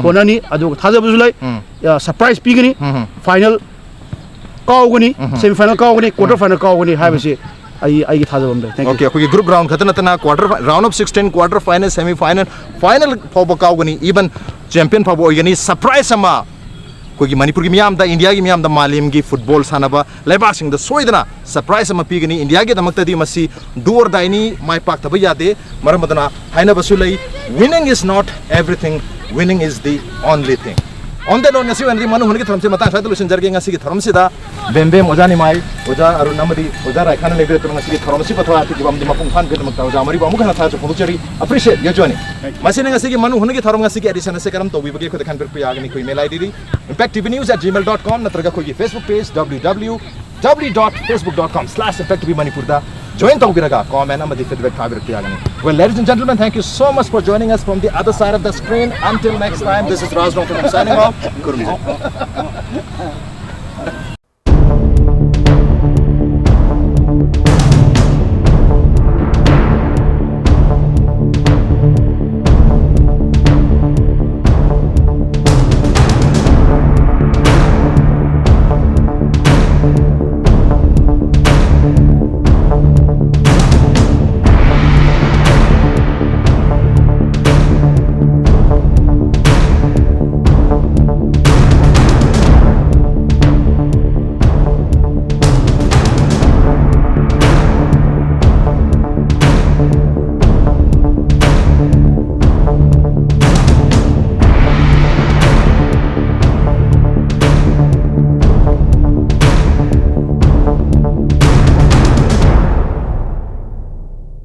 B: honani adu thaja buzulai surprise pigani final kawgani semi final kawgani quarter final kawgani habse आई थाजा बम thank you
A: okay कोई group round खतना तना quarter round of 16 quarter final semi final फावब कावगनी even champion फावब ओइगनी सरप्राइज अमा कोई मणिपुर की मियाम दा इंडिया की मियाम दा मालिम की फुटबॉल सानबा लेबासिंग दा सोइदना सरप्राइज अमा पीगनी इंडिया के दमकतदी मसी डोर दाइनी माय पाक तब यादे मरमदना हाइना बसुलै winning is not everything winning is the only thing On the note, ngasi manu hungi tharam se matang sa solution jarge ngasi ki tharam sida Bembem oja Nimai oja Arjuna madi oja Raikhan lebe to ngasi ki tharam se patwa ti bam di mapung phan ke makta oja mari bamu kana tha cho phuchari appreciate ye joining masine ngasi ki manu hungi tharam ngasi ki edition se karam to bi bage ko dekhan per pya agni koi email id di impacttvnews@gmail.com natraga koi Facebook page www.facebook.com/impacttvmanipur da join to biraga comment amadi feedback thabir pya agni well ladies and gentlemen thank you so much for joining us from the other side of the screen until next time this is Raj Nongthombam signing off